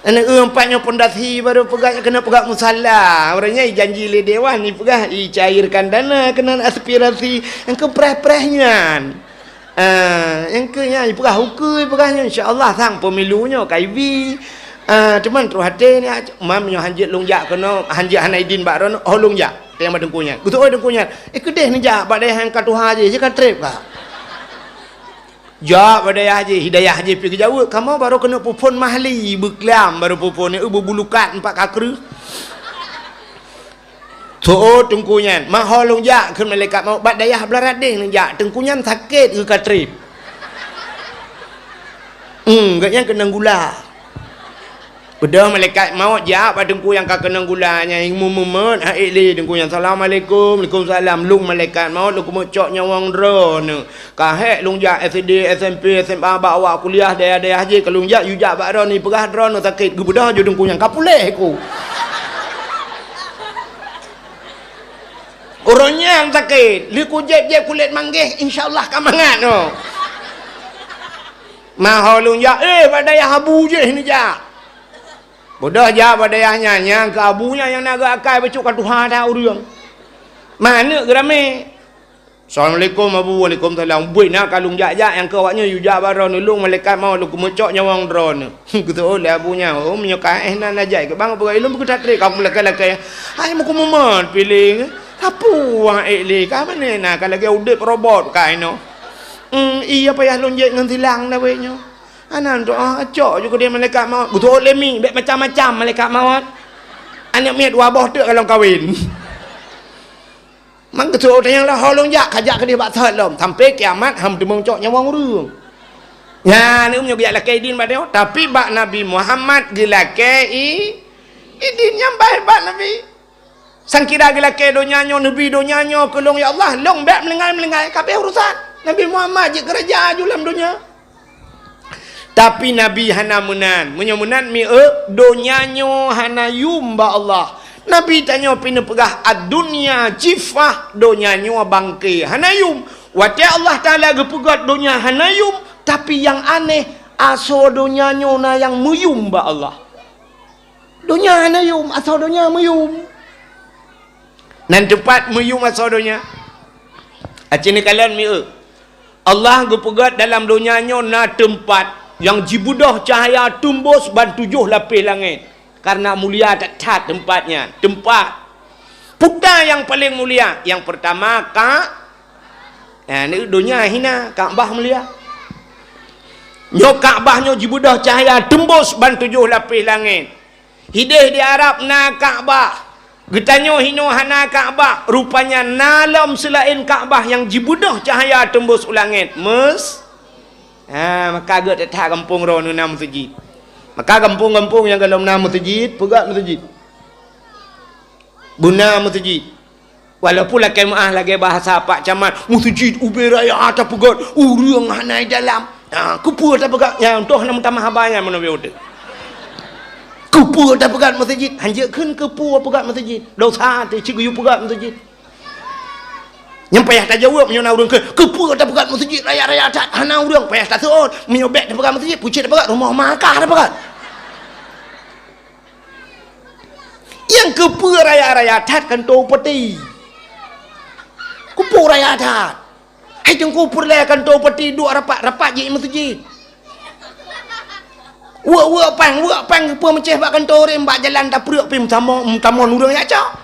[SPEAKER 1] anak empatnya pondasi baru pegat kena pegat musalla orangnya janji le dewan ni pegat cairkan dana kena aspirasi yang ke preh-prehnya yang ke nya pegat hukum pegatnya insyaallah sang pemilunya KIV cuman terus hati ni mam nyo hanjit lung jak kena hanjit Naidin bak ron oh lung jak yang badengkunya betul oi dengkunya kedeh ni jak bak dayah angkat Tuhan je kan trip ka jak bak dayah je hidayah je pi jawab kamu baru kena pupun mahli beklam baru pupun ni berbulukat 4 kakru tuut dengkunya mah lung jak ke malaikat mau bak dayah belarat deh ni jak dengkunya sakit ke ka trip gaknya kena gula Bedah malaikat maut jawab pada dengku yang kena gulanya yang mumet haili dengku yang assalamualaikum waalaikumsalam lung malaikat maut lu kumocok nyawang ron kahek lung jak SD SMP SMA bawa kuliah daya-daya haji kalau lung jak yu jak bak ron ni perah ron sakit gebedah je dengku yang kapuleh ku orangnya yang sakit liku jeb-jeb kulit manggih insyaallah kamangan no mahal lung jak bak daya habu je ni jak bodoh jawab pada ayahnya yang ke abunya yang naga akai becukkan Tuhan dah urang mana gerame assalamualaikum abu waalaikumsalam buih nak kalung jak-jak yang ke awaknya yu jak baron lung malaikat mau lu kumecok nyawang drone gitu oleh abunya menyokai nan najai ke bang apa ilmu ku tatrik kamu lakai-lakai ai muku mumat pilih tapu wang ele ka mana nak kalau lagi audit robot kai no iya payah lonjek ngan tilang dah we nyo anak doa acok juga dia malaikat maut betul lemi baik macam-macam malaikat maut anak miat wabah tu kalau kahwin mang betul yang lah holong jak kajak ke dia bak salam sampai kiamat ham tu mongcok nyawang urang ya ni umnya biak lakai din badeo tapi bak Nabi Muhammad dilakai idin yang baik bak Nabi sangkira dilakai donyanyo Nabi donyanyo kelong ya Allah long baik melengai kabeh urusan Nabi Muhammad je kerja julam dunia tapi Nabi hana menan menyamunan mi donyanyo hana yumba Allah Nabi tanya pina pegah ad-dunya jifah donyanyo bangke hana yum wati Allah Taala gepegat donya hana yum tapi yang aneh aso donyanyo na yang meyumba Allah donya hana yum aso donya meyum nan tepat meyum aso donya acini kalian mi Allah gepegat dalam donyanyo na tempat yang jibudah cahaya tumbus ban 7 lapis langit karena mulia tak cat tempatnya tempat putar yang paling mulia yang pertama ni dunia hina Kaabah mulia nyo Kaabahnya jibudah cahaya tembus ban 7 lapis langit hidih di Arab na Kaabah getanyo hino hana Kaabah rupanya nalam selain Kaabah yang jibudah cahaya tembus langit maka agak tetap kampung rono nama masjid maka kampung-kampung yang kalau nama masjid pegat masjid buna masjid Walaupun lagi maah lagi bahasa Pak Camat, masjid ubi raya atas pegat, urang hanai dalam. Kupu atas pegat, yang toh nama tamah habanya mana betul. Kupu atas pegat masjid, hanya kan kupu pegat masjid. Dosa tu cikgu pegat masjid. Yang payah tak jawab menyona urang kupu atas pegat masjid raya atas hana urang payah tak seon, menyobek atas pegat masjid, pucit atas pegat rumah makah atas pegat. Yang kupu raya atas kan tu peti. Kupu raya adat. Hai tengku perlayakan tu peti duk rapat je masjid. Wa pang kupu macam bak kantor rem bak jalan tak peruk pi tamon urang ya cak.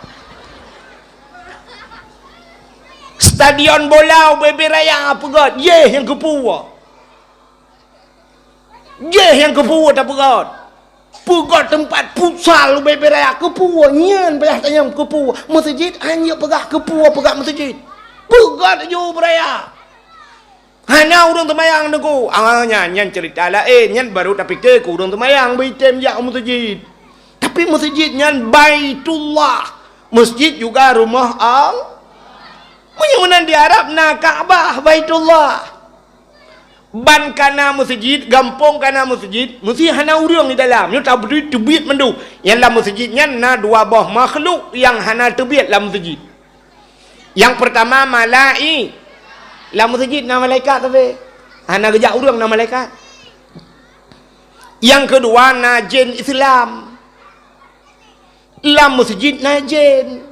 [SPEAKER 1] Stadion bola BB Raya pegat. Ye yang kupu. Ye yang kupu tak pegat. Pegat tempat futsal BB Raya kupu nyen payah tanya kupu. Masjid hanya pegat kupu pegat masjid. Pegat je beraya. Hanya orang temayang neku. Nyan cerita lain. Nyan baru tak fikir ku orang temayang berhitam jak masjid. Tapi masjid nyan Baitullah. Masjid juga rumah Allah. Menyunan di Arab na Kaabah Baitullah. Ban kana masjid, gampong kana masjid, mesti hana urang di dalam. Nyo tak beri tebit mendu. Yang dalam masjid nyan na dua buah makhluk yang hana tebit dalam masjid. Yang pertama malai. Dalam masjid nama malaikat tapi hana gejak urang nama malaikat. Yang kedua na jin Islam. Dalam masjid na jin.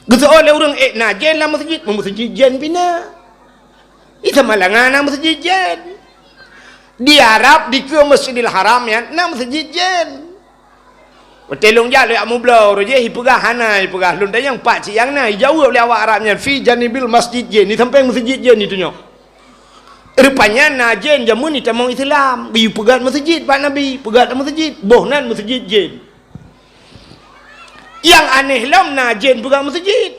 [SPEAKER 1] Geso oleh urang na jin dalam masjid jin pina. Itu malangan na masjid jin. Di Arab di ke Masjidil Haram ya na masjid jin. Telung jalo amu blau roje hipegah hana hipegah lun yang pak cik yang na jauh oleh awak Arabnya fi janibil masjid jin ni sampai masjid jin itu nyo. Rupanya na jin jamun ni tamong Islam bi pegat masjid pak Nabi pegat masjid bohnan masjid jin. Yang aneh lam na jin pegat masjid.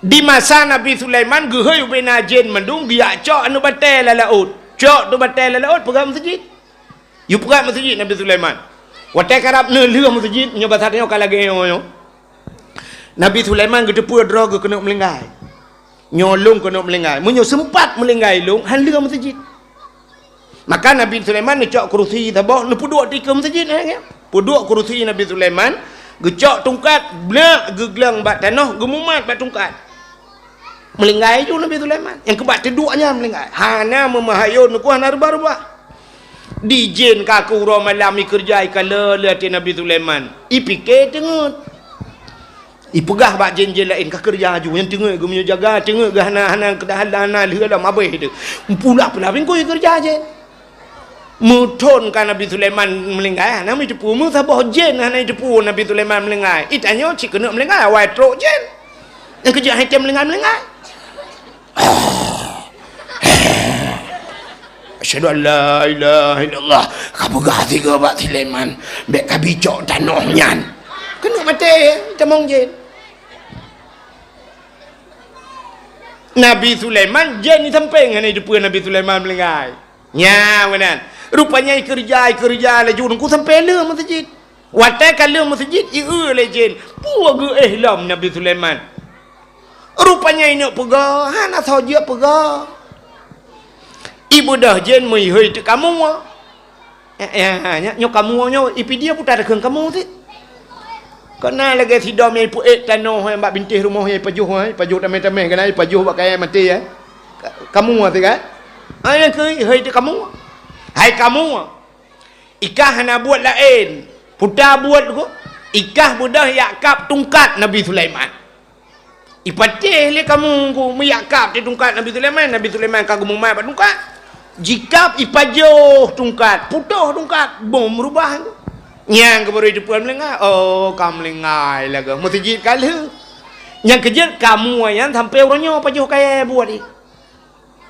[SPEAKER 1] Di masa Nabi Sulaiman gehoi be na jin mendung dia cok anu batal laut. Cok tu batal laut pegat masjid. You pegat masjid Nabi Sulaiman. Watai karab nelih masjid nyoba satnya kalau lagi nyo. Nabi Sulaiman gedepu droga kena melenggai. Nyolong kena melenggai. Munyo sempat melenggai long hanlir masjid. Maka Nabi Sulaiman ngecok kerusi tabah nepuduk di ke masjid ya. Puduk kerusi Nabi Sulaiman gecok tungkat blak geglang bat tanah gemumat bat tungkat. Melenggai ju Nabi Sulaiman. Yang kebat teduknya melenggai. Hana memahayun ku hana rubah-rubah. Di jin kaku romalami kerja ikala lihat Nabi Sulaiman. Ipike tengut. Ipegah bak jin-jin lain ka kerja ju yang tengok gumnya jaga tengok gahana kedahan lih dalam abai tu. Pula pingkoi kerja jin. Muton kan Nabi Sulaiman melenggai nama itu pu mu sabah jin hana itu pu Nabi Sulaiman melenggai. Itanya cik kena melenggai awai trok jin. Yang kerja hitam melenggai. Asyhadu an la ilaha illallah. Kamu gati ke Pak Sulaiman? Bek kabicok tanahnya. Kena mati tamong jin. Nabi Sulaiman jin ni sampai ngane depan Nabi Sulaiman melenggai. Nya benan. Rupanya kerja laju nungku sampai le masjid. Watai kalau masjid le jin. Puaga ihlam Nabi Sulaiman. Rupanya ini pegah, hana saja pegah. Ibu dah jen mai hoi tu kamu nyo kamu nyo ipi dia putar ke kamu tu kena lagi sidom yang puet tanah yang bak bintih rumah yang pajuh tamai-tamai kena pajuh bak kaya mati ya kamu tu kan ai ke hoi tu kamu hai kamu ikah hana buat lain putar buat ko ikah budah yakap tungkat Nabi Sulaiman ipatih le kamu ko meyakap di tungkat Nabi Sulaiman kagum mai bak tungkat. Jika ipajoh tungkat, putuh tungkat, bom merubah. Yang kebaru depan melengah, oh kamu lengai lagi. Masjid kali. Yang kejar kamu yang sampai orangnya pajoh kaya buat ni.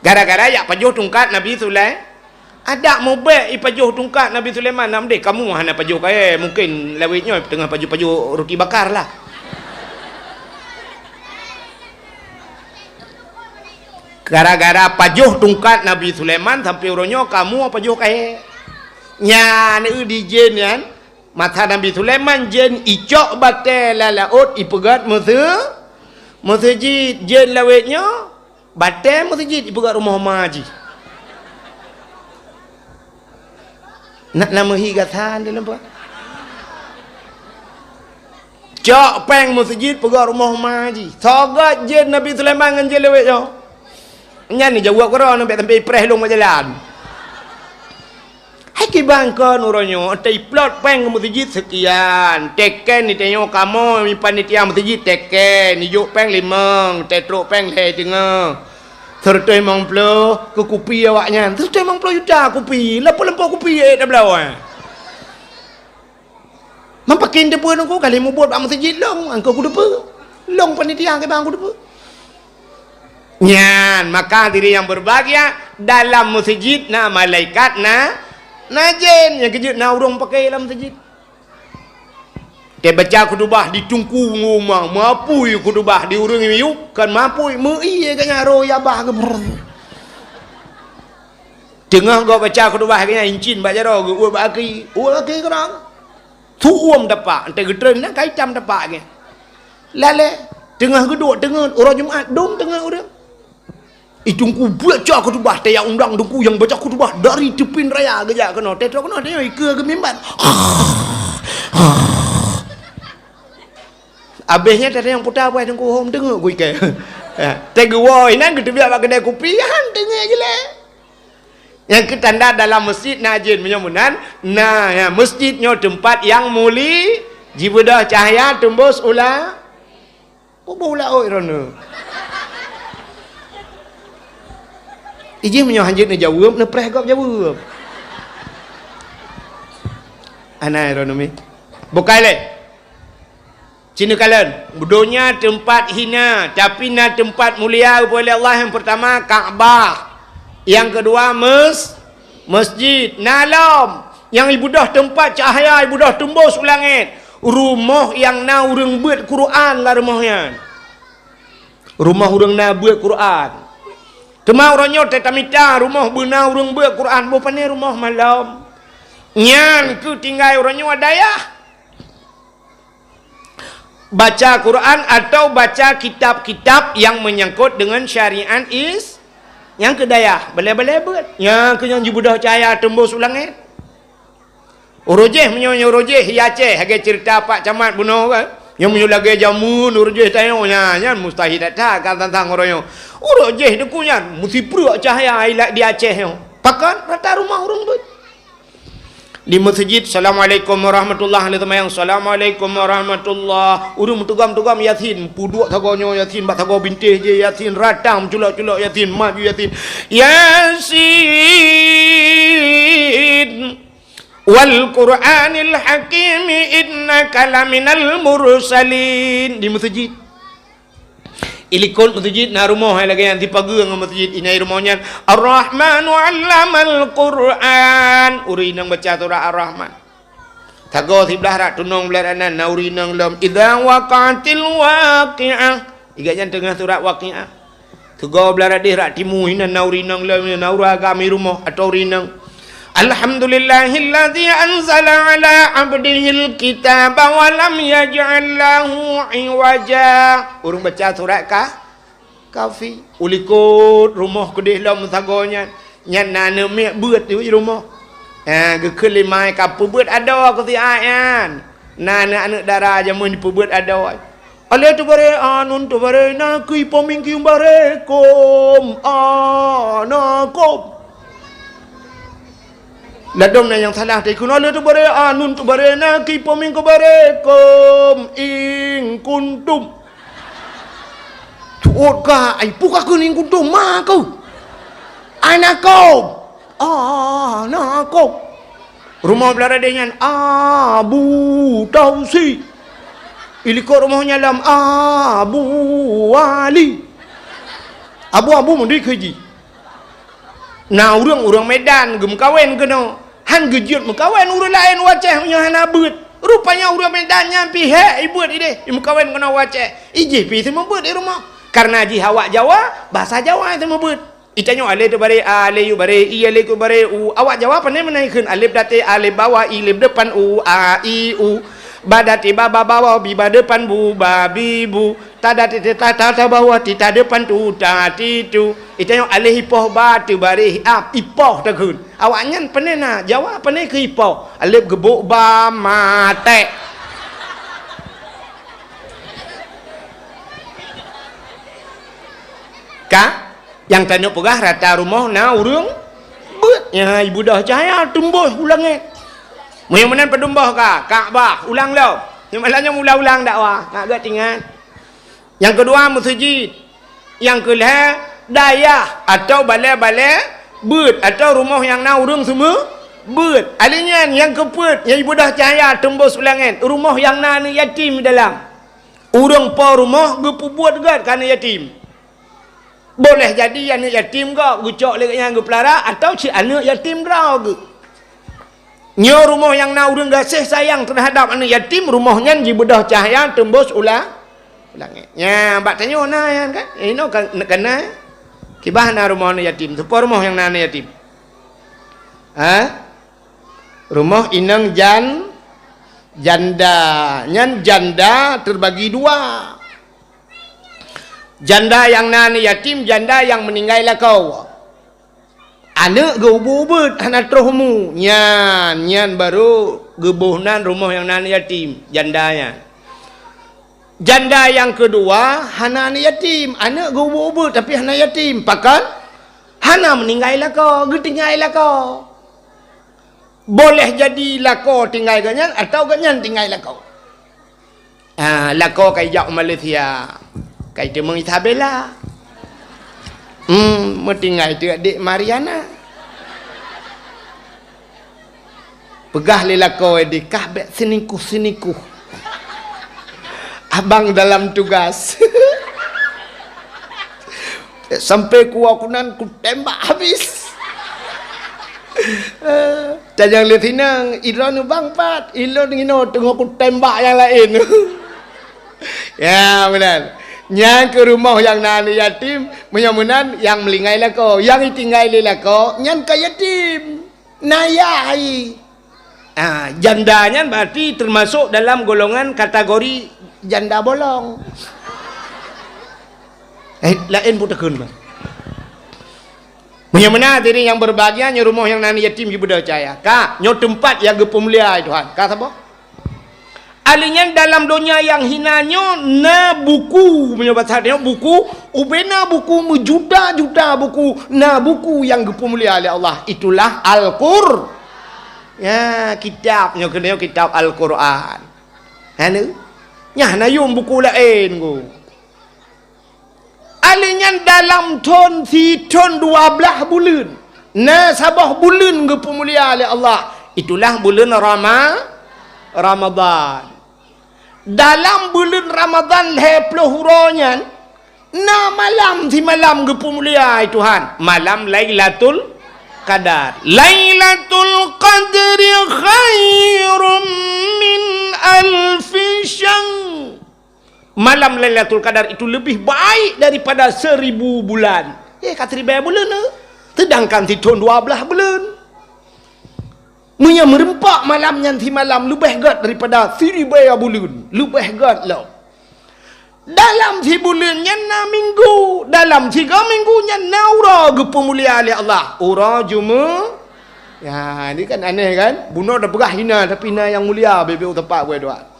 [SPEAKER 1] Gara-gara ya pajoh tungkat Nabi Sulaiman. Ada mau baik ipajoh tungkat Nabi Sulaiman nam dek kamu hana pajoh kaya mungkin lewitnya tengah pajoh roti bakar lah. Gara-gara pajuh tungkat Nabi Sulaiman sampai orangnya kamu pajuh kaya nya ni di jin kan mata Nabi Sulaiman jin icok batal laut ipegat masa masjid je lawetnya batal masjid ibu kat rumah haji nak nama higatan dia nampak cak peng masjid pegang rumah haji sagat je Nabi Sulaiman dengan je lawetnya nyan ni jawab korang nampak tempat press long jalan hai kibangkan orangnya tai plot peng masjid sekian teken ni tengok kamu mi panitia masjid teken ni juk peng limang tetruk peng le tengah serta memang pelo ke kopi awaknya serta memang pelo juta kopi lempo kopi dah belau mampakin depa nunggu kali mu buat masjid long angko ku depa long panitia ke bang ku depa nyan maka diri yang berbahagia dalam masjid na malaikat na jin yang kejut na urang pakai dalam masjid dia baca kutubah di tungku ngomong mapui kutubah di urang miuk kan mapui mei kanya ro ya bah ke tengah kau baca kutubah kanya incin baca ro ul baki korang tuum dapat ente gedren nak kaitam dapat ke lale tengah geduk tengah orang Jumaat dom tengah urang itungku baca kutubah teh yang undang dungku yang baca kutubah dari tepin raya gejak kena tetok kena dia ke mimbar habisnya tadi yang putar buat dungku home tengok gue ke teh gua ini gitu biar kedai kopi han tengok je lah yang ketanda dalam masjid najin menyamunan nah ya masjidnya tempat yang muli jibudah cahaya tembus ulah kok ulah oi rono iji menyo hanjit ni jawab ne preh gop jawab anai rono mi bukai le Cina kalian dunia tempat hina tapi na tempat mulia oleh Allah. Yang pertama Kaabah, yang kedua masjid nalam yang ibudah tempat cahaya ibudah tembus langit rumah yang na urang buat Quran lah rumahnya rumah urang na buat Quran tema orangnya tetamita rumah benar urang buat Quran bukan rumah malam nyan ku tinggal orangnya wadayah baca Quran atau baca kitab-kitab yang menyangkut dengan syariat yang kedaya boleh-boleh buat yang kenyang jibudah cahaya tembus langit urujih menyonya urujih Aceh hage cerita Pak Camat bunuh kan yang menyulagi jamu urujih tanya nya mustahil tak kan tentang orangnya urujih dekunya mesti peruk cahaya di Aceh pakan rata rumah urang buat di masjid assalamualaikum warahmatullahi wabarakatuh assalamualaikum warahmatullahi urung tugam yasin puduk tagonyo yasin bat tago bintih je yasin ratang culak-culak yasin maju yasin yasin wal qur'anil hakim innaka laminal mursalin di masjid ilikon masjid na rumah lagi yang dipagi dengan masjid ini rumahnya Ar-Rahmanu 'allamal Qur'an urinang baca surah Ar-Rahman tago sebelah rak tunong belaranan na urinang lam idza waqatil waqi'ah iganya tengah surah waqi'ah tago belara di rak timu hina na urinang lam na uragami rumah atau urinang Alhamdulillahilladzi anzala ala abdihil kitaba wa lam yaj'al lahu iwaja. Urang baca surat Kafi. Ulikut rumah kedih lam sagonya. Nyan nana mek beut di rumah. Ge kelimai ka pebeut ada ke ti ayan. Nana anak darah jamun pebeut ada. Ale tu bare anun tu bare na kui pomingki bare kom anakom. Ladom na yang salah tay kuno le tu bare anun tu bare na ki poming ko bare kom ing kuntum tuot ka ai puka kun ing kuntum ma ko anakom anakom rumah belara dengan Abu Tausi iliko rumahnya lam Abu Wali abu mundi keji nah urang Medan gem kawen kena han gejut mekawen urang lain waceh punya hana beut rupanya urang Medan nyampi he ibuat ide mekawen kena waceh ije pi semua beut di rumah karena ji hawak Jawa bahasa Jawa itu beut itanyo ale tu bare ale yu bare i ale ku bare u awak Jawa pandai menaikkeun alif date alif bawah i lip depan u a i u badati baba bawa bi depan bu babi bu tada tata bawah tita depan tu tati tu itu yang alih ipoh batu barih ap ipoh takun awaknya penena jawab penena ke ipoh alif gebuk ba mate ka yang tanya pegah rata rumah na urung but ya ibu dah cahaya tumbuh ulangnya mudah-mudahan pedumbah ka Kaabah ulang lo yang malahnya ulang-ulang dakwah nak gak tinggal. Yang kedua masjid. Yang kedua dayah atau balai-balai but atau rumah yang na urung semua but. Alinya yang keput yang ibu dah cahaya tembus ulangan rumah yang na ni yatim dalam. Urung pa rumah gepu buat gad kerana yatim. Boleh jadi anak yatim ke gucok lagi yang gepelara atau si anak yatim grau ke. Nyo rumah yang na urung gasih sayang terhadap anak yatim rumahnya di bedah cahaya tembus ulang. Ya, bak tanya na yan kan. Ino kan kena kibah na rumah anak yatim. Sepo rumah yang na anak yatim. Ha? Rumah inang janda. Nyan janda terbagi dua. Janda yang na anak yatim, janda yang meninggal lah kau. Anak gebubut anak rohmu nyan baru gebuhnan rumah yang nan yatim jandanya. Janda yang kedua hana anak yatim, anak gebubut tapi hana yatim pakan hana meninggal lah kau getinggal lah kau. Boleh jadi lah kau tinggal ganyan atau ganyan tinggal lah kau. Lah kau kai jak Malaysia kai temung Isabella. Tinggal tu adik Mariana. Pegah lila kau adik kahbek siniku. Abang dalam tugas. Sampai aku nan ku tembak habis. Tajang lihat hinang, ilon bang pat, ilon ngino tengok ku tembak yang lain. Ya benar. Yang ke rumah yang nani yatim, menyamunan yang melingai lah kau, yang tinggal lah kau, yang ke yatim, nayai. Jandanya berarti termasuk dalam golongan kategori janda bolong. Lain pun tekun bang. Menyamunan diri yang berbahagia, nyo rumah yang nani yatim ibu dah percaya. Kak, nyo tempat yang gepemulia Tuhan. Kak apa? Alinya dalam dunia yang hinanya na buku menyebut hadnya buku ubena buku menjuta-juta buku na buku yang gepemulia oleh Allah itulah Al-Qur'an. Ya kitabnya kena kitab Al-Quran. Hanu nyah nayum buku lain go. Alinya dalam ton 12 bulan. Na sabah bulan gepemulia oleh Allah itulah bulan Ramadan. Dalam bulan Ramadan 10 huranya na malam si malam gepemulia Tuhan malam Lailatul Qadar. Lailatul Qadri khairum min alfi syahr. Malam Lailatul Qadar itu lebih baik daripada 1000 bulan. Kata 1000 bulan sedangkan si tahun 12 bulan. Munya merempak malam nanti malam lebih gat daripada 1000 bulan. Lebih gat lah. Dalam si bulannya 6 minggu, dalam 3 minggunya naura gepemulia oleh Allah. Ura cuma ya, ini kan aneh kan? Bunuh dah berah hina tapi hina yang mulia bebek tepat gue doa.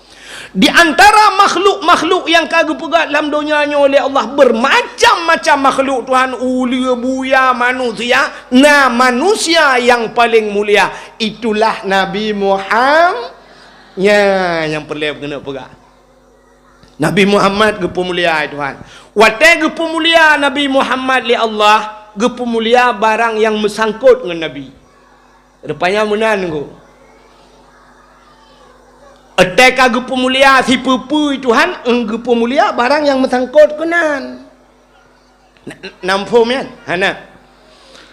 [SPEAKER 1] Di antara makhluk-makhluk yang kagak pegat dalam dunianya oleh Allah bermacam-macam makhluk Tuhan ulia buaya manusia. Nah manusia yang paling mulia itulah Nabi Muhammad. Ya yang perlu kena pegat. Nabi Muhammad gepemulia Tuhan. Watai gepemulia Nabi Muhammad li Allah gepemulia barang yang mesangkut dengan Nabi. Rupanya menan go. Atek gepemulia si pupu Tuhan gepemulia barang yang mesangkut kenan. Nampum kan? Hana.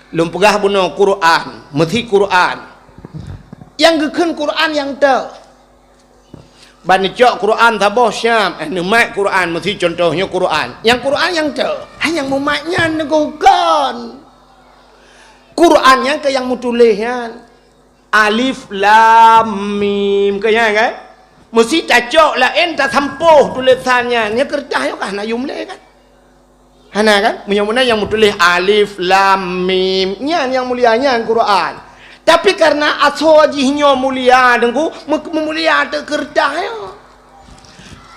[SPEAKER 1] Lumpegah bunuh Quran, mesti Quran. Yang geken Quran yang tak. Banicok Quran tabah Syam, nemat Quran mesti contohnya Quran. Yang Quran yang tak, hanya memaknya negokan. Qurannya ke yang mutulisnya alif lam mim ke yang kan? mesti cacok lain tak sampuh tulisannya nya kertas yo kan ayum le kan hana kan punya yang tulis alif lam mim nya yang mulianya Al-Quran tapi karena asojihnya mulia dengku mulia te kertas yo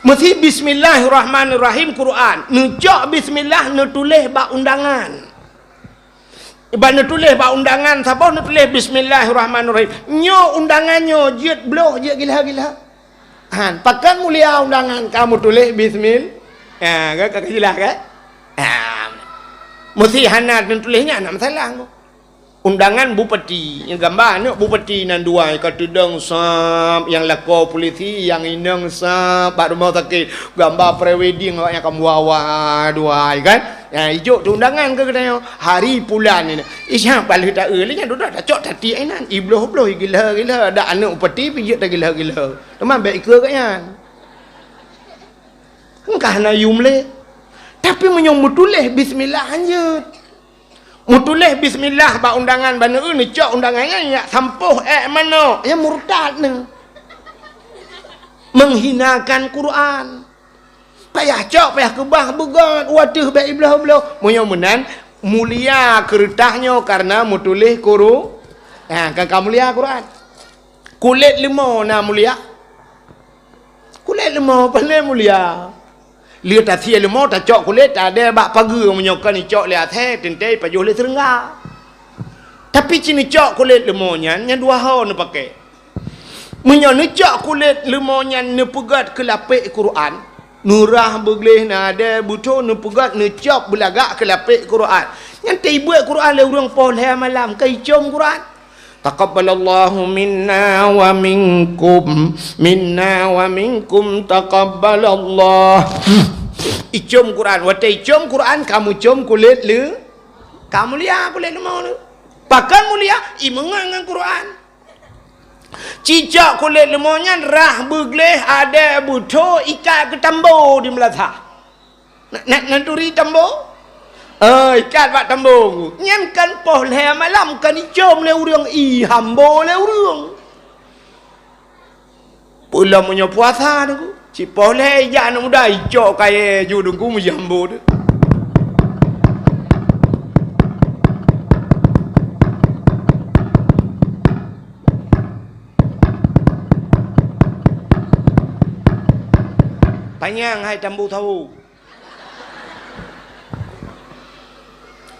[SPEAKER 1] mesti bismillahirrahmanirrahim Quran nucok bismillah nu tulis ba undangan iban nu tulis ba undangan siapa nu tulis bismillahirrahmanirrahim nyo undangannya jet bloh jet gila-gila han pakan mulia undangan kamu tulis bismillah ya kan jelas kan mesti hana nu tulisnya nak masalah tu undangan bupati yang gambarnya bupati nan dua kata deng sap yang lako polisi yang inang sap pak rumah sakit gambar pre-wedding awaknya kamu bawa dua kan ya hijau tu undangan ke katanya hari bulan ni isyak balik tak nya duduk tak cok tadi ainan ibloh-ibloh gila-gila ada anak bupati pijak tak gila-gila teman baik ke katnya engkah na yumle tapi menyong tulis bismillah anjut mutulis bismillah ba undangan bana ni cok undangannya ya sampuh mana ya murtad ni menghinakan Quran payah cok payah kebah begat waduh baik belah-belah mudah-mudahan mulia kertasnya karena mutulis Quran kan mulia Quran kulit limau na mulia kulit limau pandai mulia lia tak sia lemau tak cok kulit tak ada bak pagi menyokan ni cok lihat tentai pajuh le serengga tapi cini cok kulit lemau nya dua hau ni pakai menyo ni cok kulit lemau nya ni pegat ke lapik Quran nurah begleh nada buto ni pegat ni cok belagak ke lapik Quran yang tiba Quran le urang poh le malam kai com Quran taqabbalallahu minna wa minkum taqabbalallah icom Quran watai icom Quran kamu com kulit le kamu lihat kulit lemau ni pakan mulia imengan dengan Quran cicak kulit lemau nya rah begleh ada buto ikat ke tambo di melatah nak turi tambo ikat bak tambung nyen kan poh le malam kan icom le urang i hambo le urang pula menyo puasa tu ci poh le ya nak muda icok kaya judung ku jambo tu panjang hai tambu tahu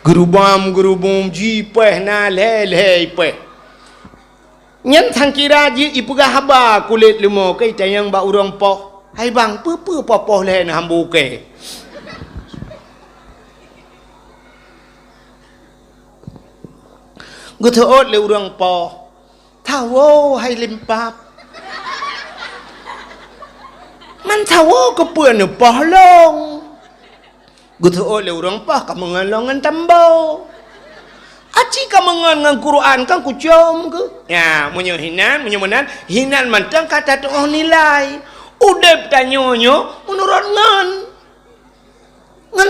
[SPEAKER 1] gerubam jipeh na leh peh nyen thang kira ji ipugah haba kulit lemau kai tayang ba urang poh hai bang pe poh le na hambu ke gutot le urang poh tawo hai limpap man tawo ke puen poh long gutu le urang pah ka mengalongan tambo aci ka mengan Quran kan ku com ke ya munyo menan hinan mantang kata tu nilai udep tanyonyo menurut ngan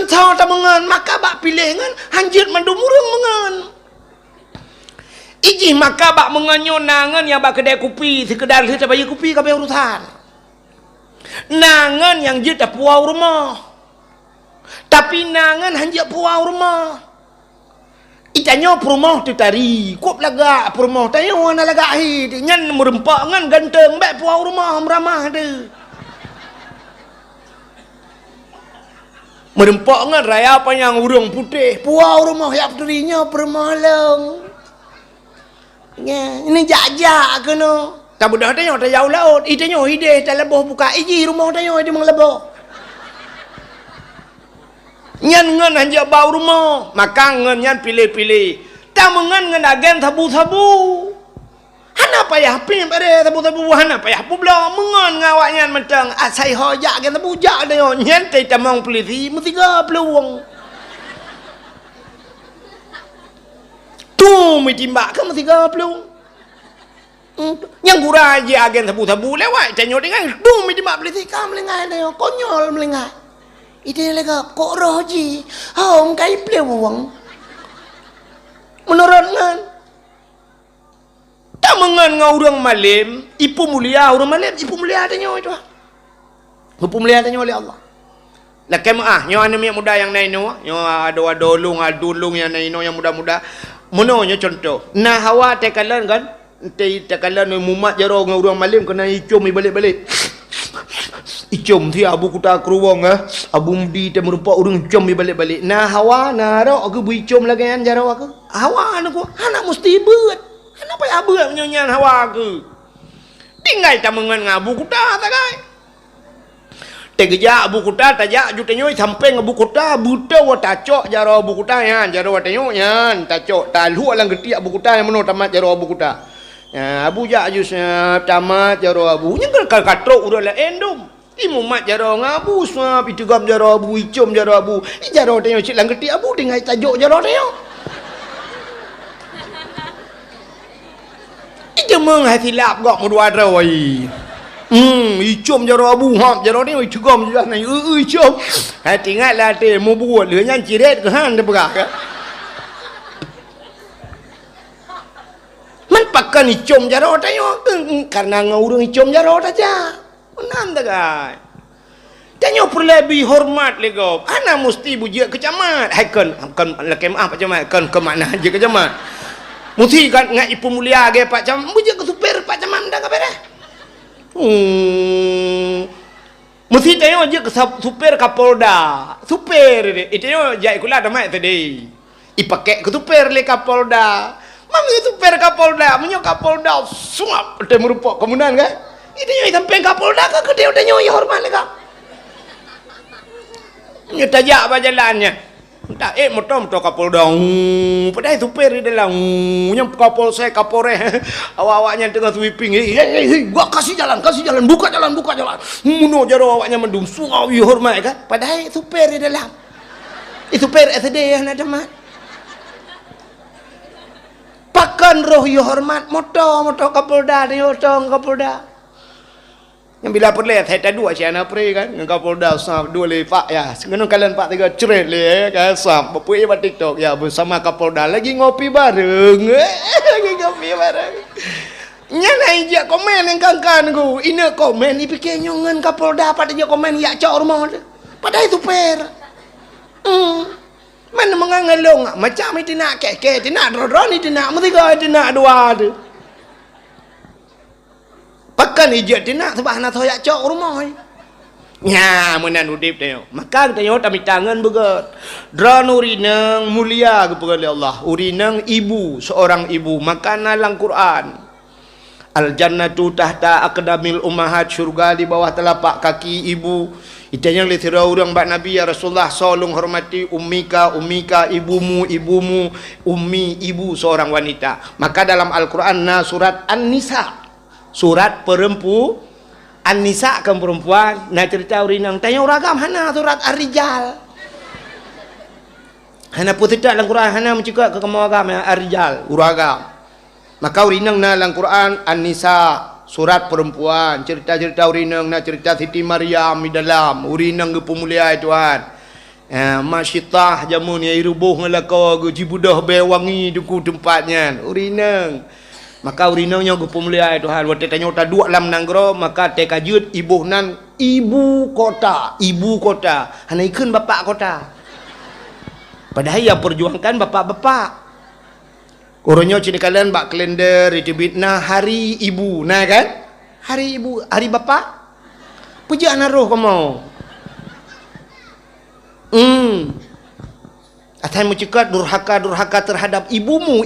[SPEAKER 1] tau ta mengan maka bak pilih ngan hanjit mandum urang mengan iji maka bak menganyo nangan yang bak kedai kopi sekedar kita bayi kopi kabeh urusan nangan yang jit ta puau rumah tapi nangan hanjak puau rumah itanyo rumah tu tari kup laga rumah tayo na laga hi nyan merempak ngan ganteng baik puau rumah meramah tu merempak ngan raya panjang urang putih puau rumah yak terinya permaleng nya ini jajak ke no tak budah tayo ta jauh laut itanyo hideh ta leboh buka iji rumah tayo di mengleboh nyan ngan hanja bau rumah maka ngan nyan pilih-pilih tak mengan ngan agen tabu-tabu hana payah pim pada tabu-tabu hana payah pula mengan ngawak nyan mentang asai hojak agen tabu jak dia nyan tai tamang polisi mesti ga peluang tu mitimbak ke mesti ga peluang yang gura je agen tabu-tabu lewat tanyo dengan tu mitimbak polisi kam lengai dia konyol melengai ide lega kok roji hong kai plewang menurut ngan tak mengan ngau urang malim Ipu mulia orang malam, ipu mulia tanya itu. Ipu mulia tanya oleh Allah. Lakem nyo anu mi muda yang naino, nyo ada dulung yang naino yang muda-muda. Mononyo contoh. Nah hawa tekalan kan? Tekalan mumat jaro dengan orang malam kena icum balik-balik. Icum ti abu kuta keruwang abu mudi te merupa urang icum balik-balik. Nah hawa naro aku bu icum lagi an jaro aku. Hawa aku anak mesti beut. Kenapa ya beut menyanyian hawa aku? Tinggal tamangan ngabu kuta tak kai. Tegeja abu kuta tajak jutenyo sampai ngabu kuta buta wa tacok jaro abu kuta yan jaro watenyo yan tacok talu alang geti abu kuta yang meno tamat jaro abu kuta. Ya abu ja jus tamat jaro abu nya katrok udah la endum. Imu mat jaro ngabu semua pitugam jaro abu icum jaro abu. Jaro tenyo cik lang geti abu tinggal tajuk jaro tenyo. Itu menghasilap gak mudua rawai. Icum jaro abu hap jaro ni cugam juga nai icum. Hati ingatlah te mau buat le nyan ciret ke han de berak. Man pakan icum jaro tayo karena ngurung icum jaro saja. Menan dah kai. Tanyo perlebih hormat lego. Ana mesti bujia kecamat. Hai kan lakem apa camat kan ke mana aja kecamat. Mesti kan ngai ipu mulia ge pak cam bujia ke super pak camat dah ka beres. Mesti tayo je ke super Kapolda. Super itu yo jai kula damai tadi. Ipake ke super le Kapolda. Mami super Kapolda, menyo Kapolda suap te merupa kemudian kan. Itu yo sampai Kapolda ke dia udah nyoy hormat le ka. Nyo tajak ba jalannya. Tak motor Kapolda. Padahal super di dalam. Yang Kapolsek Kapolres awak-awaknya tengah sweeping. Gua kasih jalan, buka jalan. Muno jaro awaknya mendung suau hormat kan. Padahal super di dalam. Itu super SD yang ada mat. Pakan roh yo hormat motor Kapolda ni otong Kapolda. Yang bila perle saya tak dua siana pre kan dengan Kapolda sah dua le pak ya. Sengenung kalian pak tiga ceret le kan sah bapui buat TikTok ya bersama Kapolda lagi ngopi bareng. Nya naik je komen yang kan ku. Ina komen ni fikir nyongan Kapolda pada je komen ya cak rumah. Padahal itu per. Mana mengangalong macam itu nak kek nak dron itu nak mesti itu nak dua tu. Pakan ijat tina sebab nak thoyak cok rumah. Nya menan udip teo. Maka teo tami tangan begat. Dran urinang mulia kepada Allah. Urinang ibu, seorang ibu makan dalam Quran. Al jannatu tahta aqdamil ummahat, syurga di bawah telapak kaki ibu. Itu yang litera orang bak Nabi ya Rasulullah solong hormati ummika ibumu ummi ibu seorang wanita. Maka dalam Al-Quran surat An-Nisa surat perempuan An-Nisa kan perempuan nak cerita urinang tanya uragam hana surat Ar-Rijal hana putih tak dalam Quran hana mencikak ke kemawagam Ar-Rijal uragam. Maka urinang na dalam Quran An-Nisa surat perempuan cerita-cerita urinang na cerita Siti Maryam di dalam urinang ke pemulia Tuhan. Masyitah jamun ya irubuh ngelakau ke jibudah bewangi duku tempatnya urinang. Maka urinangnya ke pemulia Tuhan waktu tanya ta dua lam nanggro maka tekajud ibu nan ibu kota hana ikun bapak kota. Padahal yang perjuangkan bapak-bapak. Orangnya cini kalian bak kalender ditibit nah hari ibu nah kan hari ibu hari bapak puja naruh kamu atai mucikat durhaka terhadap ibumu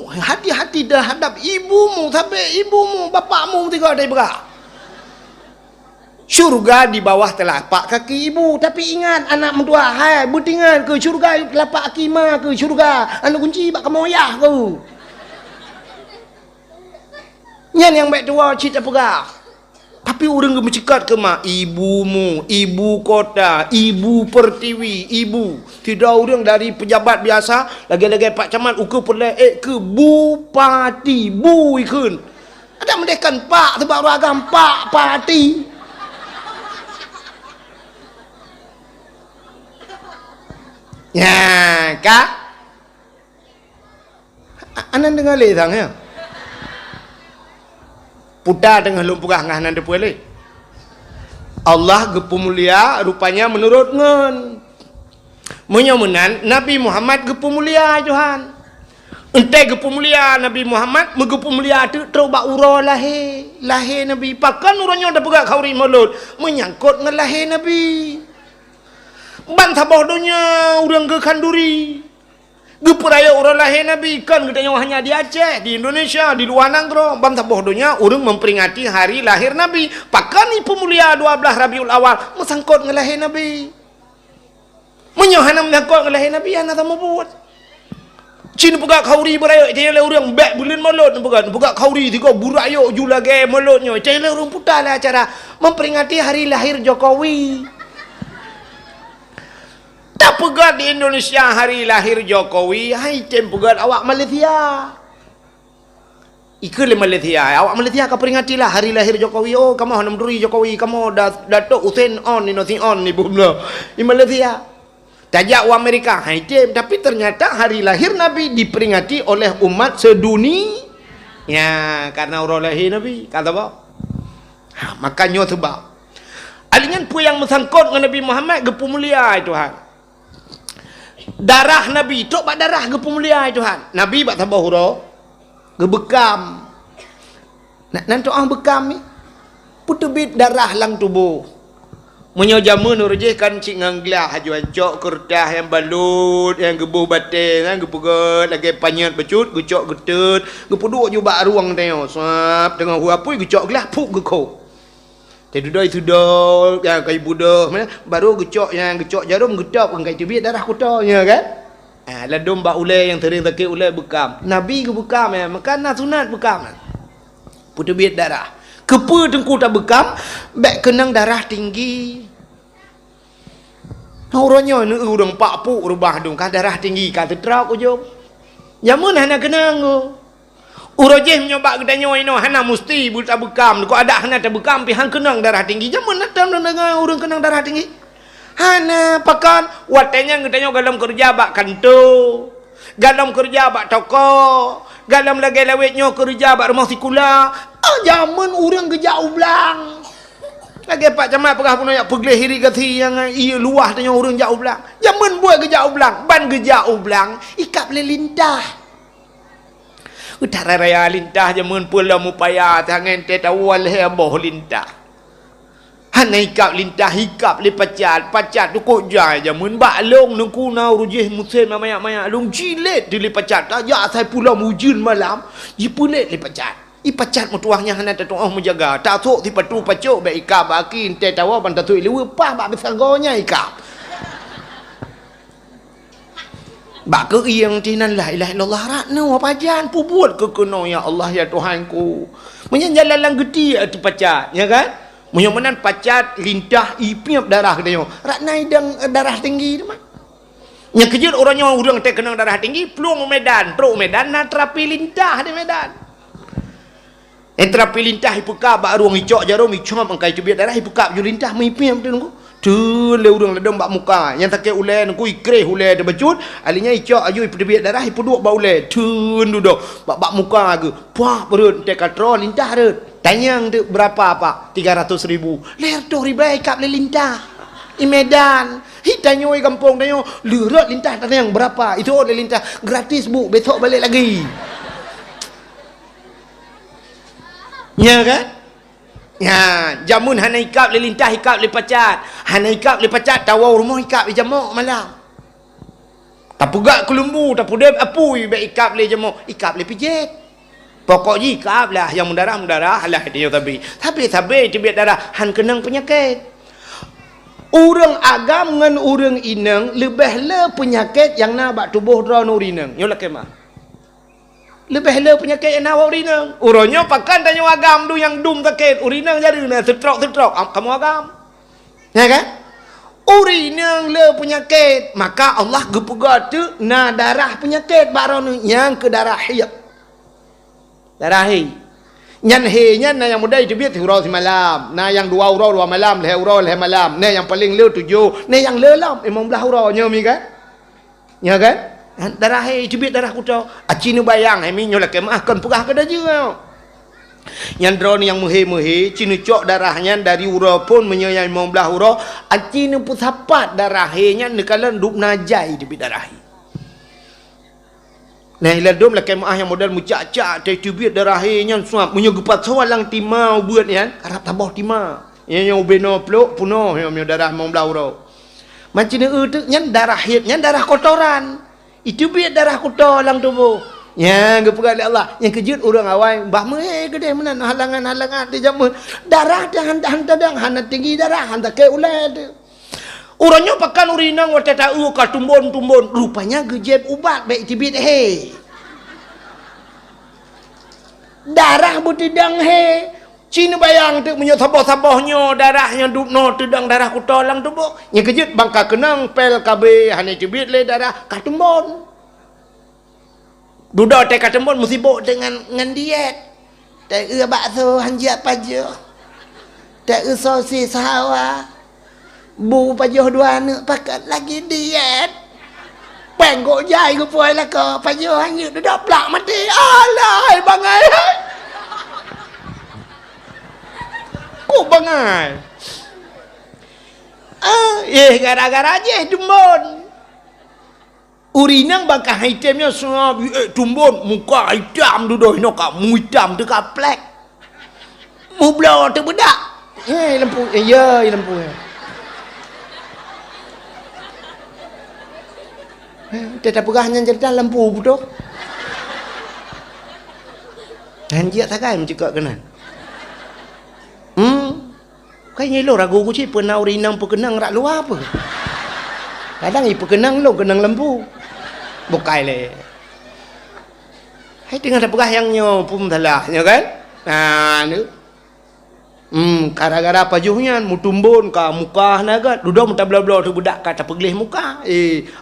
[SPEAKER 1] hati-hati terhadap ibumu sampai ibumu bapakmu tiga ada berak syurga di bawah telapak kaki ibu. Tapi ingat anak mentua hai butingan ke syurga telapak kaki ma ke syurga anu kunci bak kemoyah ke nyan yang baik tua cerita pegah. Tapi orang ke mencekat ke mak ibumu ibu kota ibu pertiwi ibu tidak orang dari pejabat biasa lagi-lagi pak camat ukur pelek ke bupati bu ikun ada mendekan pak sebab ragam pak parti. Ya, kak. Anan dengar le sang ya. putar tengah lumpurah ngah nan depu le. Allah gepu mulia rupanya menurut ngen. Menyomenan Nabi Muhammad gepu mulia Tuhan. Entai gepu mulia Nabi Muhammad megepu mulia tu teroba ura lahir Nabi. Pakan uranya dah pegat khauri mulut menyangkut dengan lahir Nabi. Ban sabah dunia urang ke kanduri. Geperaya orang lahir Nabi kan kita hanya di Aceh, di Indonesia, di luar negara. Bantah bodohnya orang memperingati hari lahir Nabi. Pakan ni pemulia 12 Rabiul Awal mesangkut dengan lahir Nabi. Menyohanam menyangkut dengan lahir Nabi anak sama buat. Cina pegak khauri beraya, jangan orang bek bulan mulut pegak khauri tiga buraya ju lagi mulutnya. Jangan orang putarlah acara memperingati hari lahir Jokowi. Tak pegat di Indonesia hari lahir Jokowi, hai tem pegat awak Malaysia. Ikut le Malaysia, awak Malaysia kau peringatilah hari lahir Jokowi. Oh, kamu hanam duri Jokowi, kamu Datuk Hussein on ni nothing on ni bumno. Di Malaysia. Tajak wa Amerika, hai tem, tapi ternyata hari lahir Nabi diperingati oleh umat sedunia. Ya, karena orang lahir Nabi, kata apa? Makanya sebab. Alingan pun yang mesangkut dengan Nabi Muhammad gepu mulia Tuhan. Darah Nabi tok bak darah ke pemulia Tuhan. Nabi bak tambah hura gebekam. Nak tok bekam ni putubit darah lang tubuh. Munyo jamun urjeh kan cik nganglah haju ancok kertas yang balut yang gebuh batin kan gepegat lagi panyat becut gecok getut gepuduk ju bak ruang tengok sap dengan hua pui gecok gelah puk gekok. Tedudoi sudah yang kai budak mana baru gecok jarum gedap kan kai tibit darah kutanya kan. Ladum bak ulai yang tering takik ulai bekam. Nabi ke bekam ya, makan sunat bekam. Putubit darah. Kepa tengku tak bekam, bek kenang darah tinggi. Orangnya ni urang pak puk rubah dong kan darah tinggi kan tertrap ujung. Jamun hana kenang go. Urojeh menyoba gedanya ino hana musti buta bekam ko ada hana tak bekam pi hang kenang darah tinggi jamun natam dengan urang kenang darah tinggi hana pakan watenya gedanya galam kerja bak kanto galam kerja bak toko galam lagi lawetnya kerja bak rumah sikula jamun urang gejak ublang lagi pak jamat pegah pun nak pegleh hiri gati yang ia luah tanya urang jak ublang jamun buat gejak ublang ban gejak ublang ikap lelintah utara raya lintah jamun pula mupaya tangan tetawal heboh lintah. Hanai kap lintah hikap le pacat tu kok jai jamun baklong nungku na rujih musim maya long jilet di le pacat ya sai pula mujin malam ji pulet le pacat. I pacat mutuahnya hana tatuah menjaga. Tak sok ti patu pacuk be ikap akin tetawa ban tatu lewe pah bak besagonya ikap. Bak ke yang tinan la ilaha illallah rakna wapajan pu buat ke kena ya Allah ya Tuhanku. Menjalan lang gede ati pacat, ya kan? Menyomenan pacat lintah ipiap darah dia. Rakna idang darah tinggi tu mah. Nya kejut orangnya urang tek kena darah tinggi, pluang Medan, pro Medan na terapi lintah di Medan. Terapi lintah ipuka bak ruang icok jarum icom angkai cubit darah ipuka ju lintah mipiap tu nunggu. Tu le urang ledong bak muka yang takek ulai nungku ikreh ulai de becut alinya icok aju ipedebit darah ipuduk bak ulai tun duduk bak muka ke puah perut tek katro lintah re tanyang de berapa pak 300.000 ler tu ribai kap le lintah i Medan hitanyo i kampung tanyo leurat lintah tanyang berapa itu le lintah gratis bu besok balik lagi nya kan. Ya, jamun hana ikap le lintah ikap le pacat. Hana ikap le pacat tawau rumah ikap le jamuk malam. Tak pegak ke lembu, tak pudep apui be ikap le jamuk, ikap le pijit. Pokoknya ikap lah yang mendarah lah dia tapi. Tapi cebit darah han kenang penyakit. Urang agam ngan urang inang lebih le penyakit yang na bak tubuh dra nurinang. Yo lakemah. Lebih le penyakit yang nawa urinang. Urangnya pakan tanya agam tu yang dum sakit. Urinang jadi na setrok. Kamu agam. Ya kan? Urinang le penyakit. Maka Allah gepegat tu na darah penyakit baru yang ke darah hiyak. Darah hi. Nyan he nyan na yang muda itu biar hurau si malam. Na yang 2 hurau 2 malam, leh hurau leh malam. Na yang paling le 7. Na yang le lam 15 hurau nya mi kan? Ya kan? Darah cubit darah kutau acinu bayang hemi nyola kemah kan pegah kada je Yang draw ni yang muhe-muhe, cina cok darahnya dari ura pun menyayai membelah ura, cina pun sapat darahnya nekalan duk najai di darah. Nah, ila dom lah kemah yang modal mucak-cak tai tubit darahnya suap munyo gepat sawalang timau buat kan, harap tabah timau. Yang ubeno peluk puno yang darah membelah ura. Macam ni tu nyan darah hit, nyan darah kotoran. Itu biar darah kotor dalam tubuh. Ya, kepada Allah. Yang kejut orang awal, bah meh gede mana halangan-halangan di jamu. Darah dah hantar hana tinggi darah, hantar ke ulai tu. Orangnya pakan urinang wata tahu ka tumbon-tumbon. Rupanya gejeb ubat baik tibit he. Darah butidang he. Cina bayang tu punya sabah-sabahnya darahnya dukno tudang darah kotor lang tubuh. Yang kejut bangka kenang pel kabe hane tibit le darah ka tumbon. Budak tak kata pun musibuk dengan diet. Tak bakso hanjat pajuh. Tak sosis hawa. Bu pajuh dua anak pakat lagi diet. Penggok jai ke puai lah ke pajuh hanjat dah plak mati. Alah bangai. Ku bangai. Gara-gara je tumbon. Urinang bakal hitamnya semua tumbun muka hitam duduk no kak mu hitam tu kak plek mu belau tu bedak lampu ya lampu tetap pegahnya cerita lampu betul dan dia tak kan cakap kena kayaknya lo ragu ku sih pernah urinang pekenang rak luar apa kadang ibu kenang lo kenang lampu bukai le. Hai tengah dah pegah yangnya pun dalahnya kan. Nah ni. Gara-gara pajuhnya mutumbun ka muka naga duduk muta bla-bla tu budak kata peglih muka.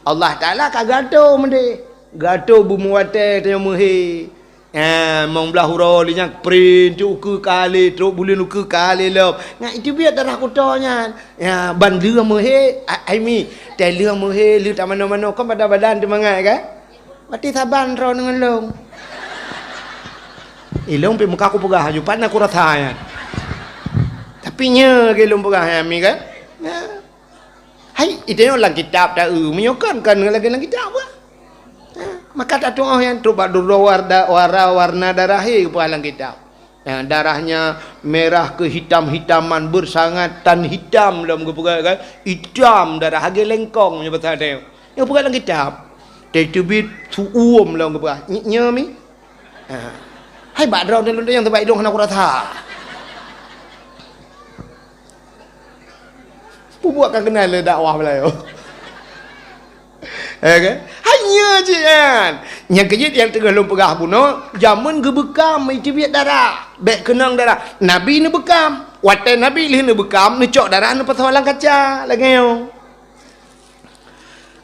[SPEAKER 1] Allah Taala ka gato mende. Gato bumuate tanya muhe. Mong belah hura linya print tu ke kali teruk bulin ke kali lop. Ngai itu biar darah kotornya. Ya ban lưa muhe ai mi.แต่เรื่องมือเฮหรือตามโนมโนก็บัดบัดมันง่ายกันวัดที่ทบ้านเรานั่งลงลงไปมุกaku pegah jupan aku rasanya tapi nya ke lom pegah ya mi kan hai itu yang lang kitab dah menyokan kan lagi lang kitab maka tak tuh yang tu badu warna darah he ke lang kitab darahnya merah ke hitam-hitaman bersangat tan hitam dalam kepegang kan hitam darah hage lengkong nya betul dia yang pegang dalam kitab tu bit suum dalam kepegang nya mi hai bak draw dalam yang terbaik dong aku rasa buat kan kenal le dakwah beliau kan hanya je kan yang kejut yang tengah lom pegah puno zaman ge bekam itu biat darah bek kenang darah nabi ni bekam wate nabi lih ni bekam ni cok darah ni pasawalang kaca lageo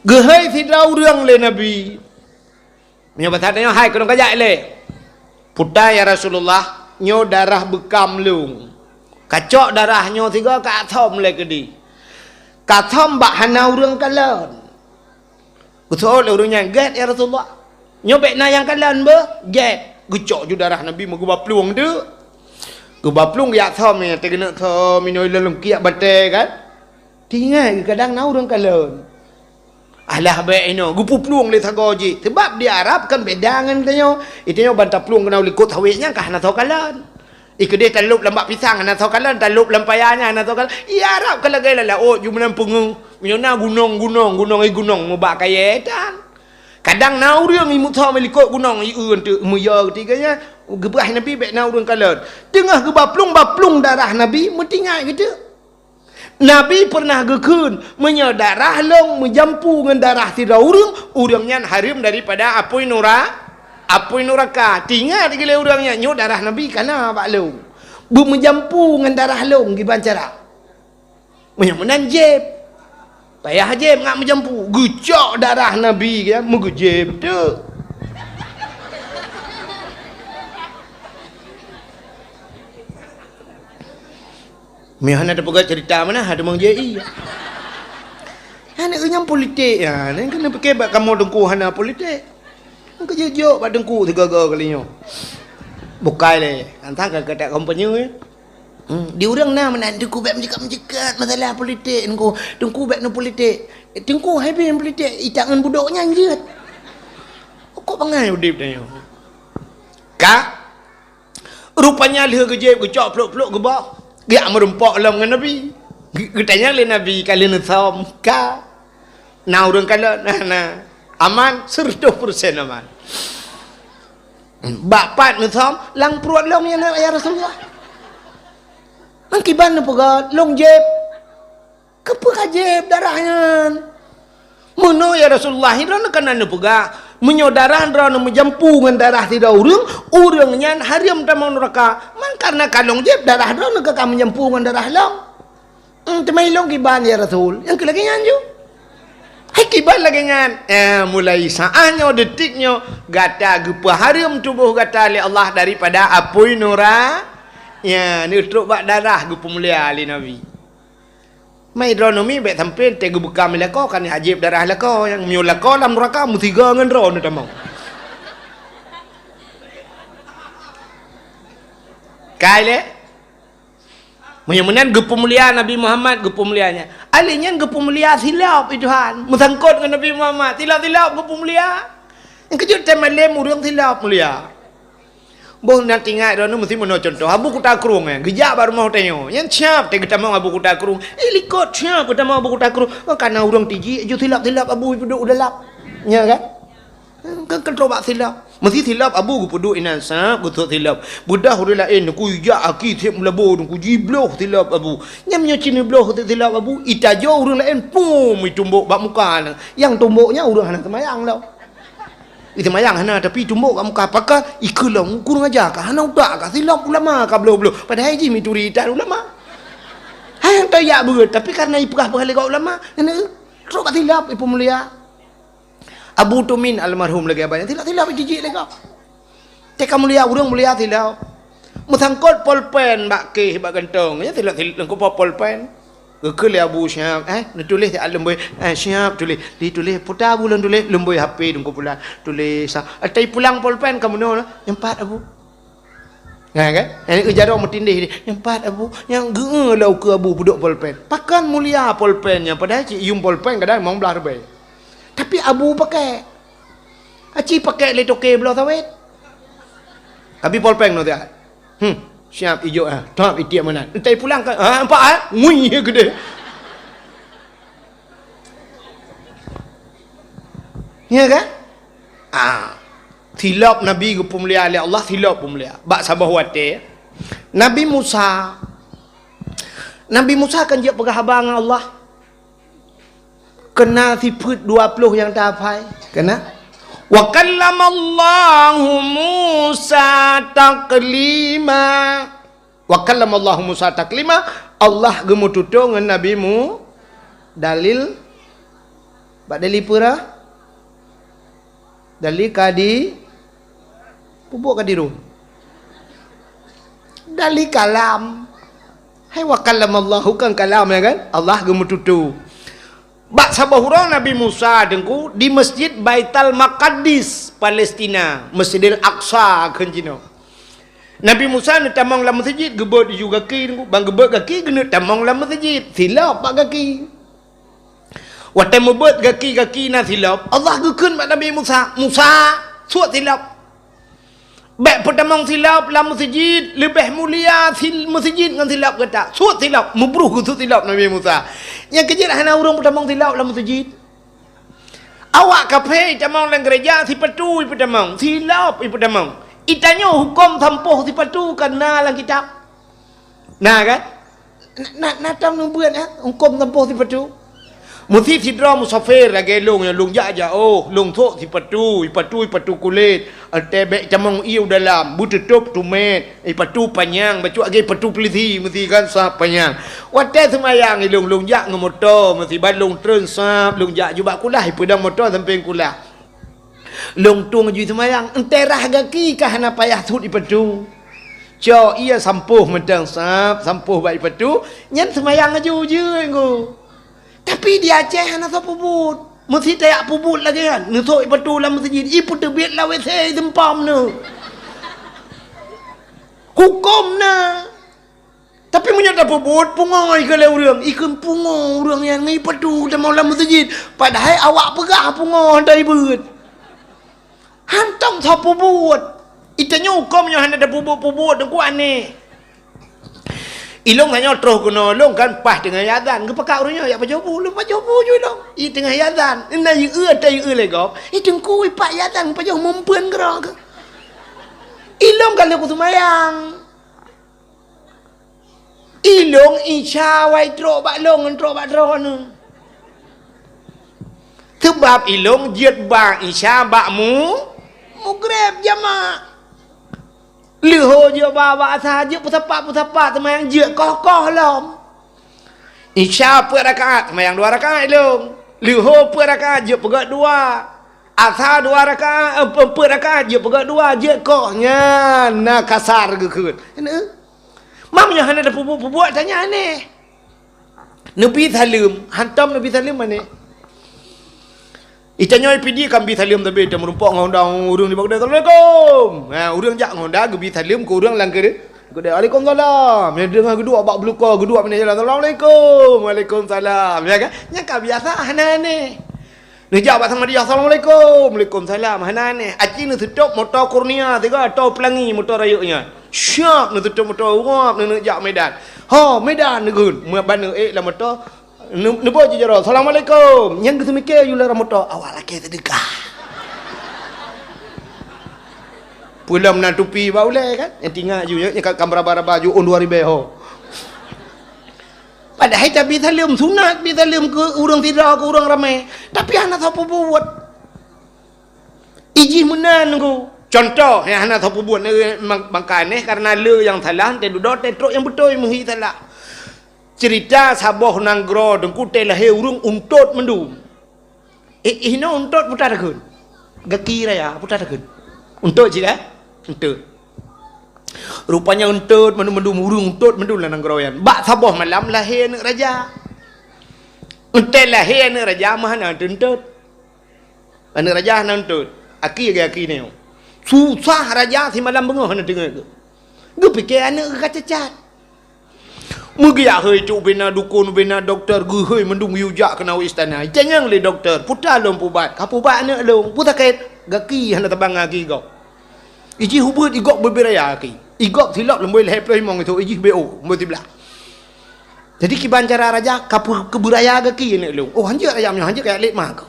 [SPEAKER 1] ge hai si rau reung le nabi nya batanya hai kenong kajak le puta ya Rasulullah nyo darah bekam lung kacok darahnya tiga ka thom le kedi ka thom bak hanau reung kalon betul urungnya get ya Rasulullah nyobek na yang kalan be get gecok ju darah nabi mau gua pluang tu gua pluang ya thom ni tegena thom minoi lelum kiak bate kan tinggal kadang na urung kalan alah be ino gua pluang le thagoji sebab di Arab kan beda dengan tanyo itinyo bantap pluang kena likut hawenya kah na kalan ikede talup lambak pisang na kalan talup lampayanya na kalan iya Arab kan lagi la oh ju menampung miona gunung mau bak kaya dan kadang nau riang imu tha melikot gunung i tu muya ketiganya gebah nabi bek nau riang kalan tengah ke baplung darah nabi metingai gitu nabi pernah gekun menyedarah long menjampu dengan darah tidak urangnya harim daripada apoi nuraka tinggal di gile urangnya nyo darah nabi kana bak long bu menjampu dengan darah long giban cara menanjep payah jem ngak menjampu gecok darah nabi kan mengejep tu Mihan ada pegang cerita mana ada mang JI anak kenyang politik ya ni kena pakai bak kamu dengku hana politik kejejuk bak dengku 3 kalinya Bukai le. Antang kata kompanyu ya. Di orang na mana tengku bet menjekat masalah politik tengku bet no politik. Tengku happy politik itangan budaknya anjir. Kok pangai udip tanya. Kak rupanya liha gejep gecok peluk-peluk gebak. Dia merempak dalam dengan Nabi. Tanya le Nabi kali nitham ka. Nah orang kala nah aman 100% aman. Bapak nitham lang perut long ya Rasulullah. Nang kiban na pagad, long jeb. Kapag jeb, darahan. Muno ya Rasulullah, hira na kanan na pagad. Munyo darahan ra na majampungan darah ti daw urang nyan hariam tamang neraka. Man karena kalong jeb, darah ra na kakamajampungan darah long. Tamay long kiban ya Rasul. Yang kilagi nyan jo. Hai kiban lagi nyan. Mulai saanyo, detiknyo, gata gupa hariam tubuh gata li Allah daripada apoy nura. Ya, ni truk bak darah gu pemulia ali Nabi. Mai dronomi bet sampai te gu buka melako kan hajib darah lako yang myo lako lam neraka mu tiga ngan ro ni tamau. Kaile menyemenan gu pemulia Nabi Muhammad gu pemulianya. Alinya gu pemulia silap Tuhan. Musangkut dengan Nabi Muhammad, silap-silap gu pemulia. Yang kejut temalem urang silap mulia. Boh nanti ngai dah mesti mana contoh abu kuta kerung gejak baru mau tanya yang siap te kita mau abu kuta kerung likot siap kita mau abu kuta kerung karena urang tiji ju silap-silap abu duduk udah lap ya kan coba silap mesti silap abu gu puduk inan sap gu silap budah uri lain ku ya aki tiap melabo ku jibloh silap abu nyamnya cini bloh silap abu itajo urang lain pum tumbuk bak muka yang tumbuknya urang hana semayang lau itu mayang hana tapi tumbuk kat muka apakah ikulang kurang ajar kah hana utak kah silap ulama kah belum padahal haji mituri dan ulama hai yang tayak berat tapi karena ipah berhala kat ulama kena sok silap ipu mulia Abu Tumin almarhum lagi abang silap jijik lagi teka mulia urang mulia silap musangkot polpen bak ke bak gantong ya silap lengkap polpen ke Abu Syab tulis di alam boy Syab tulis putar bulan tulis lemboy HP dengko pula tulis atai pulang polpen kamu no yang 4 Abu kan ini ujarong metindih yang 4 Abu yang gelau ke Abu buduk polpen pakan mulia polpennya padahal cik yung polpen kadang mau belah lebih tapi Abu pakai aci pakai le toke belah sawit tapi polpen no dia siap hijau tak itiak mana entai pulang kan nampak ngui gede ya kan silap Nabi ku pemulia oleh Allah silap pemulia bak sabah wate Nabi Musa kan dia pegah abang Allah kena sifat 20 yang tak hafal kena wa kallamallahu Musa taklima wa kallamallahu Musa taklima Allah gemu tutung dengan nabimu dalil bak dalil pura dalil kadi pupuk kadiru dalil kalam hai wa kallamallahu kan kalam ya kan Allah gemu tutung bak sabahurang Nabi Musa dengku di Masjid Baitul Maqdis Palestina Masjidil Aqsa kenjino Nabi Musa ni tamang lam masjid gebot juga kaki dengku bang gebot kaki kena tamang lam masjid silap pak kaki waktu membot kaki na silap Allah gekun mak Nabi Musa suat silap baik pertamang silap lam masjid lebih mulia masjid dengan silap kata suat silap mubruh ke silap Nabi Musa yang kejil hana urang pertamang silap lam masjid awak kafe tamang lang gereja si patu pertamang silap pertamang itanya hukum tampoh si patu karena lang kitab nah kan nak tam numbuan hukum tampoh si patu Musi sidra musafir lagi long yang long jaja long thok si patu kulit tebek camang iu dalam bututup tumet patu panjang bacu lagi patu peliti mesti kan sap panjang wate semayang long jak dengan motor mesti balong tren sap long jak juga kulah pedang motor sampai kulah long tung ju semayang enterah gaki kah na payah thut patu cho ia sampuh medang sap sampuh baik patu nyan semayang aju je ngo tapi dia Aceh hana sa pubut mesti tayak pubut lagi kan nutuk patu lah masjid iput terbit lah wc tempam ni Hukum na. Tapi menyata pebut pungai kalau orang ikan pungai orang yang ni padu dan malam masjid. Padahal awak pegah pungai dari beut. Hantam sa pebut. Itanya hukumnya hanya ada pebut dan ku aneh. Ilong hanya terus kena long kan pas dengan yadan ke pakak orangnya ya pajobu lu pajobu je long. I tengah yadan. Ina yu tai yu le gop. I tengku pak yadan pajoh mempeun gerak ke. Ilong kalau ku semayang. Ilong isya wai trok bak long trok bak drone. Sebab ilong jiat bak isya bakmu mugreb jama. Liho je bawa saja pusapa semayang jiat koh lom. Isya per rakaat semayang 2 rakaat ilong. Liho per rakaat jiat pegat 2. Asar 2 rakaat per rakaat jiat pegat 2 jiat kohnya na kasar ke kun. Mamnya hana ada pubuat tanya aneh. Nabi Salim, hantam Nabi Salim mana? Itanya PD kan Nabi Salim tapi dia merumpak ngondang urang di Baghdad. Assalamualaikum. Urang jak ngondang Nabi Salim ke urang lang ke. Waalaikumsalam. Dia dengar kedua bak beluka, kedua mana jalan. Assalamualaikum. Waalaikumsalam. Ya kan? Nya biasa hana aneh. Ni jawab sama dia Assalamualaikum. Waalaikumsalam. Hana aneh. Aci ni tutup motor Kurnia tiga atau pelangi motor rayuknya. Siap ni tutup motor uap ni jak Medan. Ha Medan ni gun. Mana lah motor. Ni boleh je jara. Assalamualaikum. Yang kita mikir you lah motor. Awak laki sedekah. Pulang nak tupi bau le kan. Yang tinggal you yang kamera baju on 2000 ho. Padahal tapi salim sunat, bi salim ke urang tidak ke urang ramai. Tapi anak siapa buat? Iji menan ku. Contoh yang anak siapa buat ni bangkan ni karena le yang salah, te duduk te truk yang betul menghi salah. Cerita saboh nanggro dengku te lahir urang untut mendum. Ina untut putar kun. Gaki raya putar kun. Untut jika? Untut. Rupanya untut mendum urung untut mendum lah nanggroyan. Bak saboh malam lahir anak raja. Untut lahir anak raja mana untut. Anak raja nak untut. Aki ni. Susah raja si malam bengah nak dengar ke. Gue fikir anak kacacat. Mugia hei cuk bina dukun bina doktor gue hei mendum yujak kena istana. Jangan le doktor. Putar lom pubat. Kapubat anak lom. Putar kait gaki hana tabang gaki kau. Iji hubut igok berbiraya ki. Igok silap lemboi leher pelimong itu iji BO mesti belah. Jadi kiban cara raja kapu keburaya gaki ni lu. Oh hanjak raja menyo hanjak kayak lek mah kau.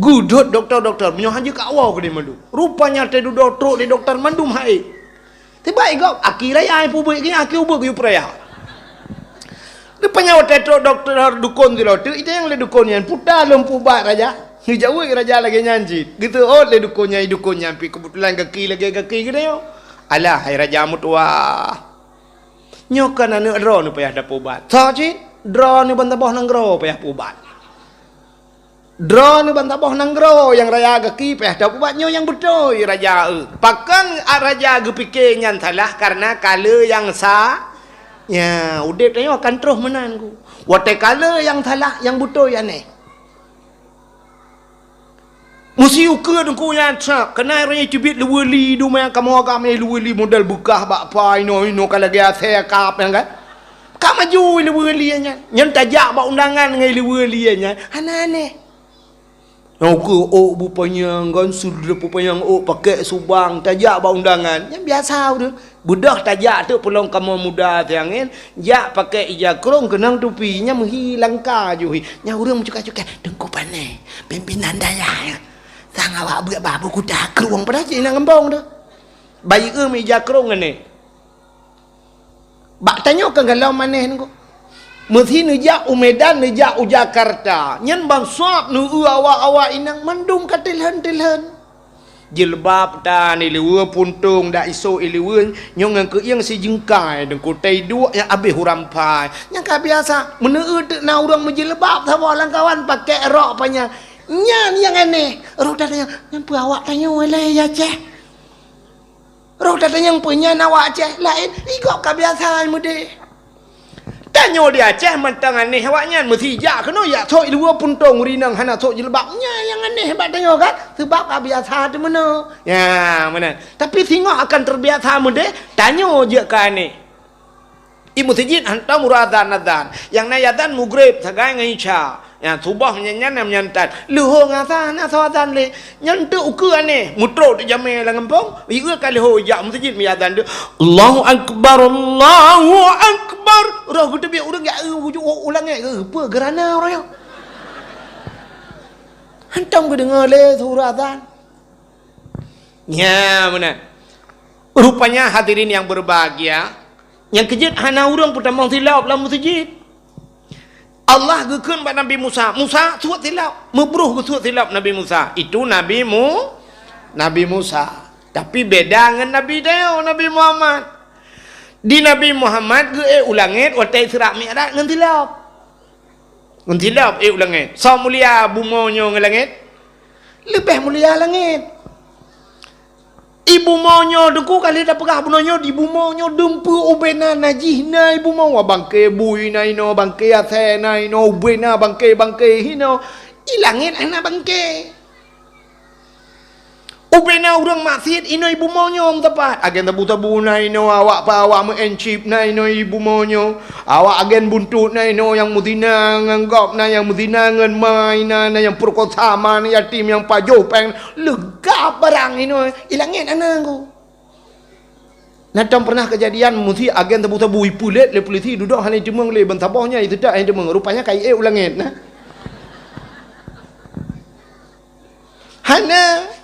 [SPEAKER 1] Gudut doktor menyo hanjak ka awal ke dia mandu. Rupanya te duduk truk di doktor mandum hai. Tiba igok akira ya publik ni akir ubuk yu peraya. Rupanya te truk doktor dukun silo tu itu yang le dukun yang putar lempu bat raja. Ni jauh raja lagi nyanjit. Gitu oh le dukunnya pi kebetulan kaki gede yo. Alah hai raja mutua. Nyokan anu dro nu payah dapat ubat. Saji dro nu bantaboh nanggro payah ubat. Dro nu bantaboh nanggro yang raya kaki payah dapat ubat nyo yang betul raja. Pakan raja gepikir nyan salah karena kala yang sah. Ya, udip tanya akan terus menan ku. Wate kala yang salah yang betul ya ne. Mesti ukur dengku yang tak kena raya cubit luweli du main kamu agama luweli modal bekah bak pai no kalau dia saya kap yang kan kap maju luweli nya nyen tajak bak undangan dengan luweli nya aneh aku oh bupanya kan sudah bupanya oh pakai subang tajak bak undangan yang biasa tu budak tajak tu pelong kamu muda tiangin jak pakai ija krong kenang tupinya menghilang kaju nya urang cuka-cuka dengku panai pimpinan daya sang awak buat babu kuda keruang pada cik nak ngembang tu. Bayi ke meja kerung ni. Bak tanya kan galau maneh ni ko. Mesti nejak Medan nejak Jakarta. Nyen bang suap nu awak-awak inang mandum katilhan-tilhan. Jilbab ta ni lewe puntung dak iso ilewen nyong ke yang si jengkai deng kutai dua yang habis hurampai. Yang ka biasa meneu na urang menjilbab sama kawan pakai rok panjang. Nyan yang aneh. Roh datang yang awak tanya oleh ya ceh. Roh datang yang punya awak ceh lain. Ikut kebiasaan muda. Tanya dia Aceh mentang aneh awaknya mesti jak kena ya thok dua puntung rinang hana thok jilbabnya yang aneh hebat tanya kan sebab biasa tu mana ya mana tapi tengok akan terbiasa mudah tanya je ke aneh ibu masjid hantar muradzan azan yang nayatan mugrib sagai ngai isya ya subah nyanyan menyantat luho ngazan azan le nyantu uku aneh mutro di jamai la ngempong ieu kali ho ya masjid miazan tu Allahu akbar roh gede biar orang gak ulang apa gerana orang hantam ke dengar le surah azan ya benar rupanya hadirin yang berbahagia yang kejut hana orang pertama tilawah dalam masjid Allah gekun pada Nabi Musa suat tilawah membruh ke suat tilawah Nabi Musa itu Nabi Musa tapi beda dengan Nabi dia Nabi Muhammad di Nabi Muhammad ke ulangit watai Isra Mi'raj ngan tilap ulangit so mulia bumonyo ngan langit lebih mulia langit ibu monyo deku kali dah pegah bunonyo di bumonyo dempu ubena najih na ibu mo bangke bui na ino bangke ate na ino ubena bangke hino ilangit ana bangke ubena urang maksiat ino ibu monyo tepat agen tabu na ino awak pa awak menchip na ino ibu monyo awak agen buntut na ino yang mudina nganggap na yang mudina ngan mai na yang perkosa man yatim yang pajo peng lega barang ino ilangin anangku Nadam pernah kejadian mesti agen tabu ipulet le polisi duduk hanya demeng le bentabahnya itu dak yang demeng rupanya kai ulangin nah hana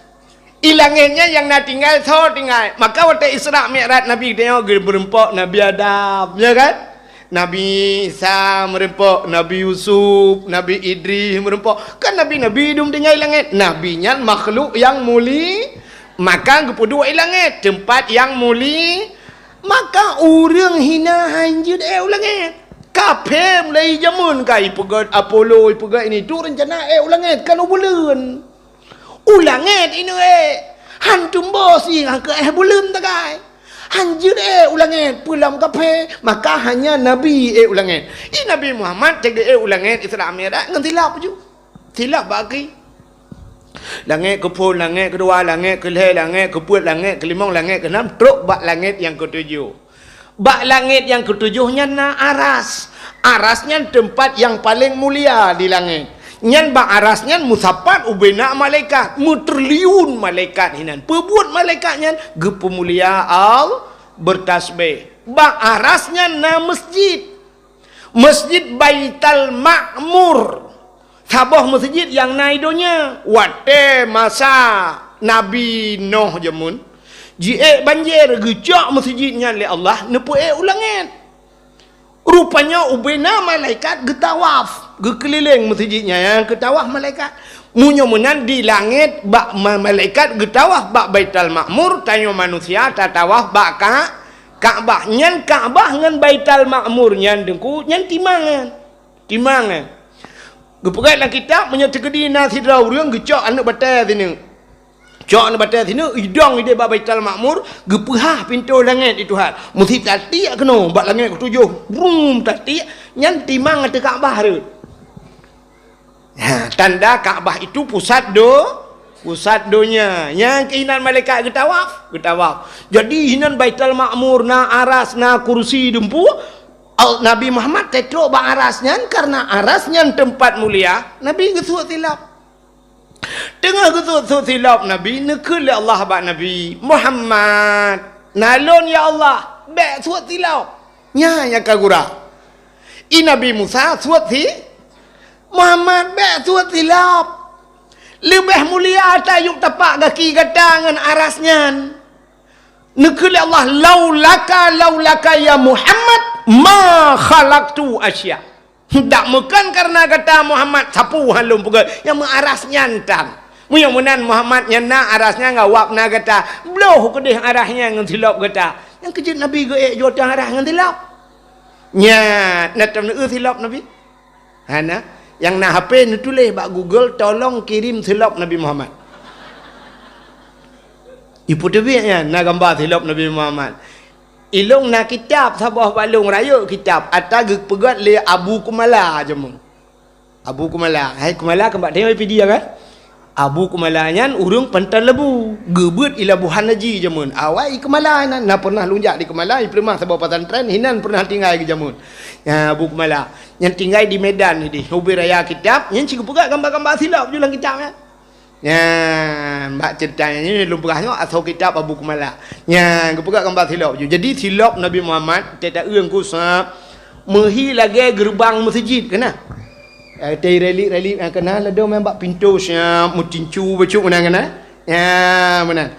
[SPEAKER 1] ilanginnya yang nak tinggal tinggal maka waktu Isra Mi'raj Nabi dia berempok Nabi Adam ya kan Nabi Isa merempok Nabi Yusuf Nabi Idris merempok kan Nabi dum tinggal langit nabinya makhluk yang muli maka kepada langit tempat yang muli maka orang hina hanjut langit kapem lai jamun kai pegat Apollo pegat ini tu rencana langit kan bulan ulangit ini hantum bosi ke bulan tagai hanjir ulangit pulang kape maka hanya Nabi ulangit ini Nabi Muhammad cek ulangit Isra Mi'raj ngan tilap je tilap bagi langit ke pun langit kedua langit ke leh langit ke put langit ke limang langit ke enam truk bak langit yang ketujuh bak langit yang ketujuhnya na arasnya tempat yang paling mulia di langit nyan bak arasnya musapat ubena malaikat mutriliun malaikat hinan pebuat malaikatnya gepu mulia al bertasbih bak arasnya na masjid Baitul Ma'mur sabah masjid yang naidonya wate masa Nabi Nuh jamun jie banjir gejak masjidnya le Allah nepu ulangit rupanya ubena malaikat getawaf gekeliling masjidnya yang ketawaf malaikat munyo-munan di langit bak malaikat getawaf bak Baitul Ma'mur tanyo manusia tatawaf bak Ka'bah nyan Ka'bah ngan Baitul Ma'mur nyan dengku nyan timangan gepegat dalam kitab menyatakan nasi daurang gecok anak batal sini cok anak batal sini hidang dia bak Baitul Ma'mur gepehah pintu langit itu hal mesti tati kena bak langit ketujuh brum tati nyan timang ada Ka'bah tu tanda Ka'bah itu pusat donya yang keinginan malaikat getawaf jadi hinan Baitul Ma'mur na aras na kursi dempu Nabi Muhammad tetrok bak arasnya karena arasnya tempat mulia Nabi gesut silap tengah gesut silap Nabi nekul Allah bak Nabi Muhammad nalon ya Allah bek suat silap nya yang kagura Nabi Musa suat si Muhammad bek suat silap lebih mulia tayuk tapak kaki gatangan arasnya nekul Allah laulaka ya Muhammad ma khalaqtu asya tak bukan karena kata Muhammad sapu halum pegak yang mengaras nyantan muyamunan Muhammad nyana arasnya ngawap na kata bloh kedih arahnya ngan silap kata yang kejut Nabi ge jodoh arah ngan silap nya natam silap Nabi hana yang na HP ni tulis bak Google tolong kirim silap Nabi Muhammad ipu tebiknya na gambar silap Nabi Muhammad Ilung na kitab sabah balung raya kitab atas ge pegat le Abu Kumala jemu. Abu Kumala, hai Kumala kembak tengok video kan? Abu Kumala nyan urung pental lebu. Gebut ila buhan haji jamun. Awai Kumala nan na pernah lunjak di Kumala, pernah sabah pesantren hinan pernah tinggal di jamun. Ya Abu Kumala yang tinggal di Medan ni, hobi raya kitab, yang cikgu pegat gambar-gambar silap julang kitabnya. Ya, mbak ceritanya ni lumpurahnya asal kitab Abu Kumala. Ya, pegat gambar silap je. Jadi silap Nabi Muhammad tak eung ku sap mehi lagi gerbang masjid kena. Tay relik yang kena lah dong membak pintu siap mutincu bacuk mana kena. Ya, mana.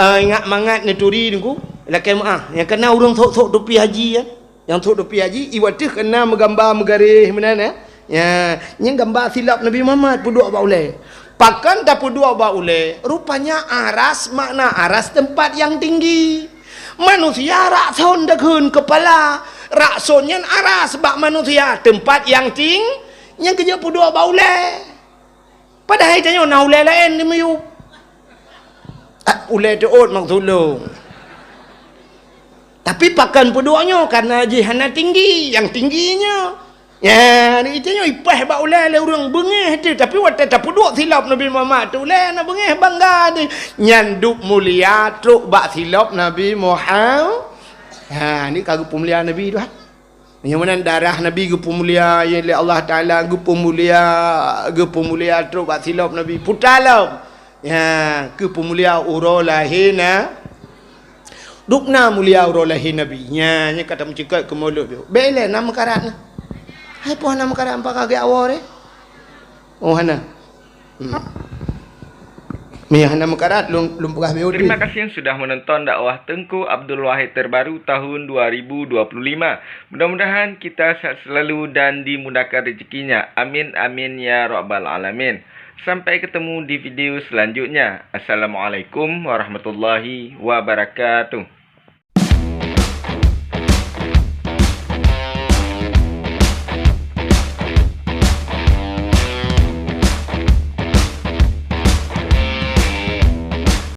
[SPEAKER 1] Ingat mangat neturi niku lakai maah yang kena urang sok-sok topi haji ya. Yang sok topi haji iwatih kena menggambar megaris mana ya. Yang gambar silap Nabi Muhammad puduk ba ulai. Pakan dah puduk ba ulai. Rupanya aras makna aras tempat yang tinggi. Manusia rakson dekun kepala. Raksonnya aras bak manusia tempat yang tinggi. Yang kerja puduk baulai. Padahal tanya nak ulai lain ni mayu. Ulai tu ot mak tolong. Tapi pakan puduknya karena jihana tinggi, yang tingginya. Ya, ni tanya ipah bak ulai le urang bengeh tu, tapi waktu tak puduk silap Nabi Muhammad tu ulai nak bengeh bangga ni. Nyanduk mulia truk bak silap Nabi Muhammad. Ha, ni kagak pemulia Nabi tu. Yang mana darah Nabi gepu mulia yang oleh Allah Taala gepu mulia terus bak silap Nabi putalam ya gepu mulia urolahina dukna mulia urolahi Nabi nya kata mencikat ke mulut dia bele nama karat ni hai puan nama karat apa kagak awal oh hana Mihana mekarat lumpurah meudi.
[SPEAKER 3] Terima kasih yang sudah menonton dakwah Tengku Abdul Wahid terbaru tahun 2025. Mudah-mudahan kita sehat selalu dan dimudahkan rezekinya. Amin amin ya rabbal alamin. Sampai ketemu di video selanjutnya. Assalamualaikum warahmatullahi wabarakatuh.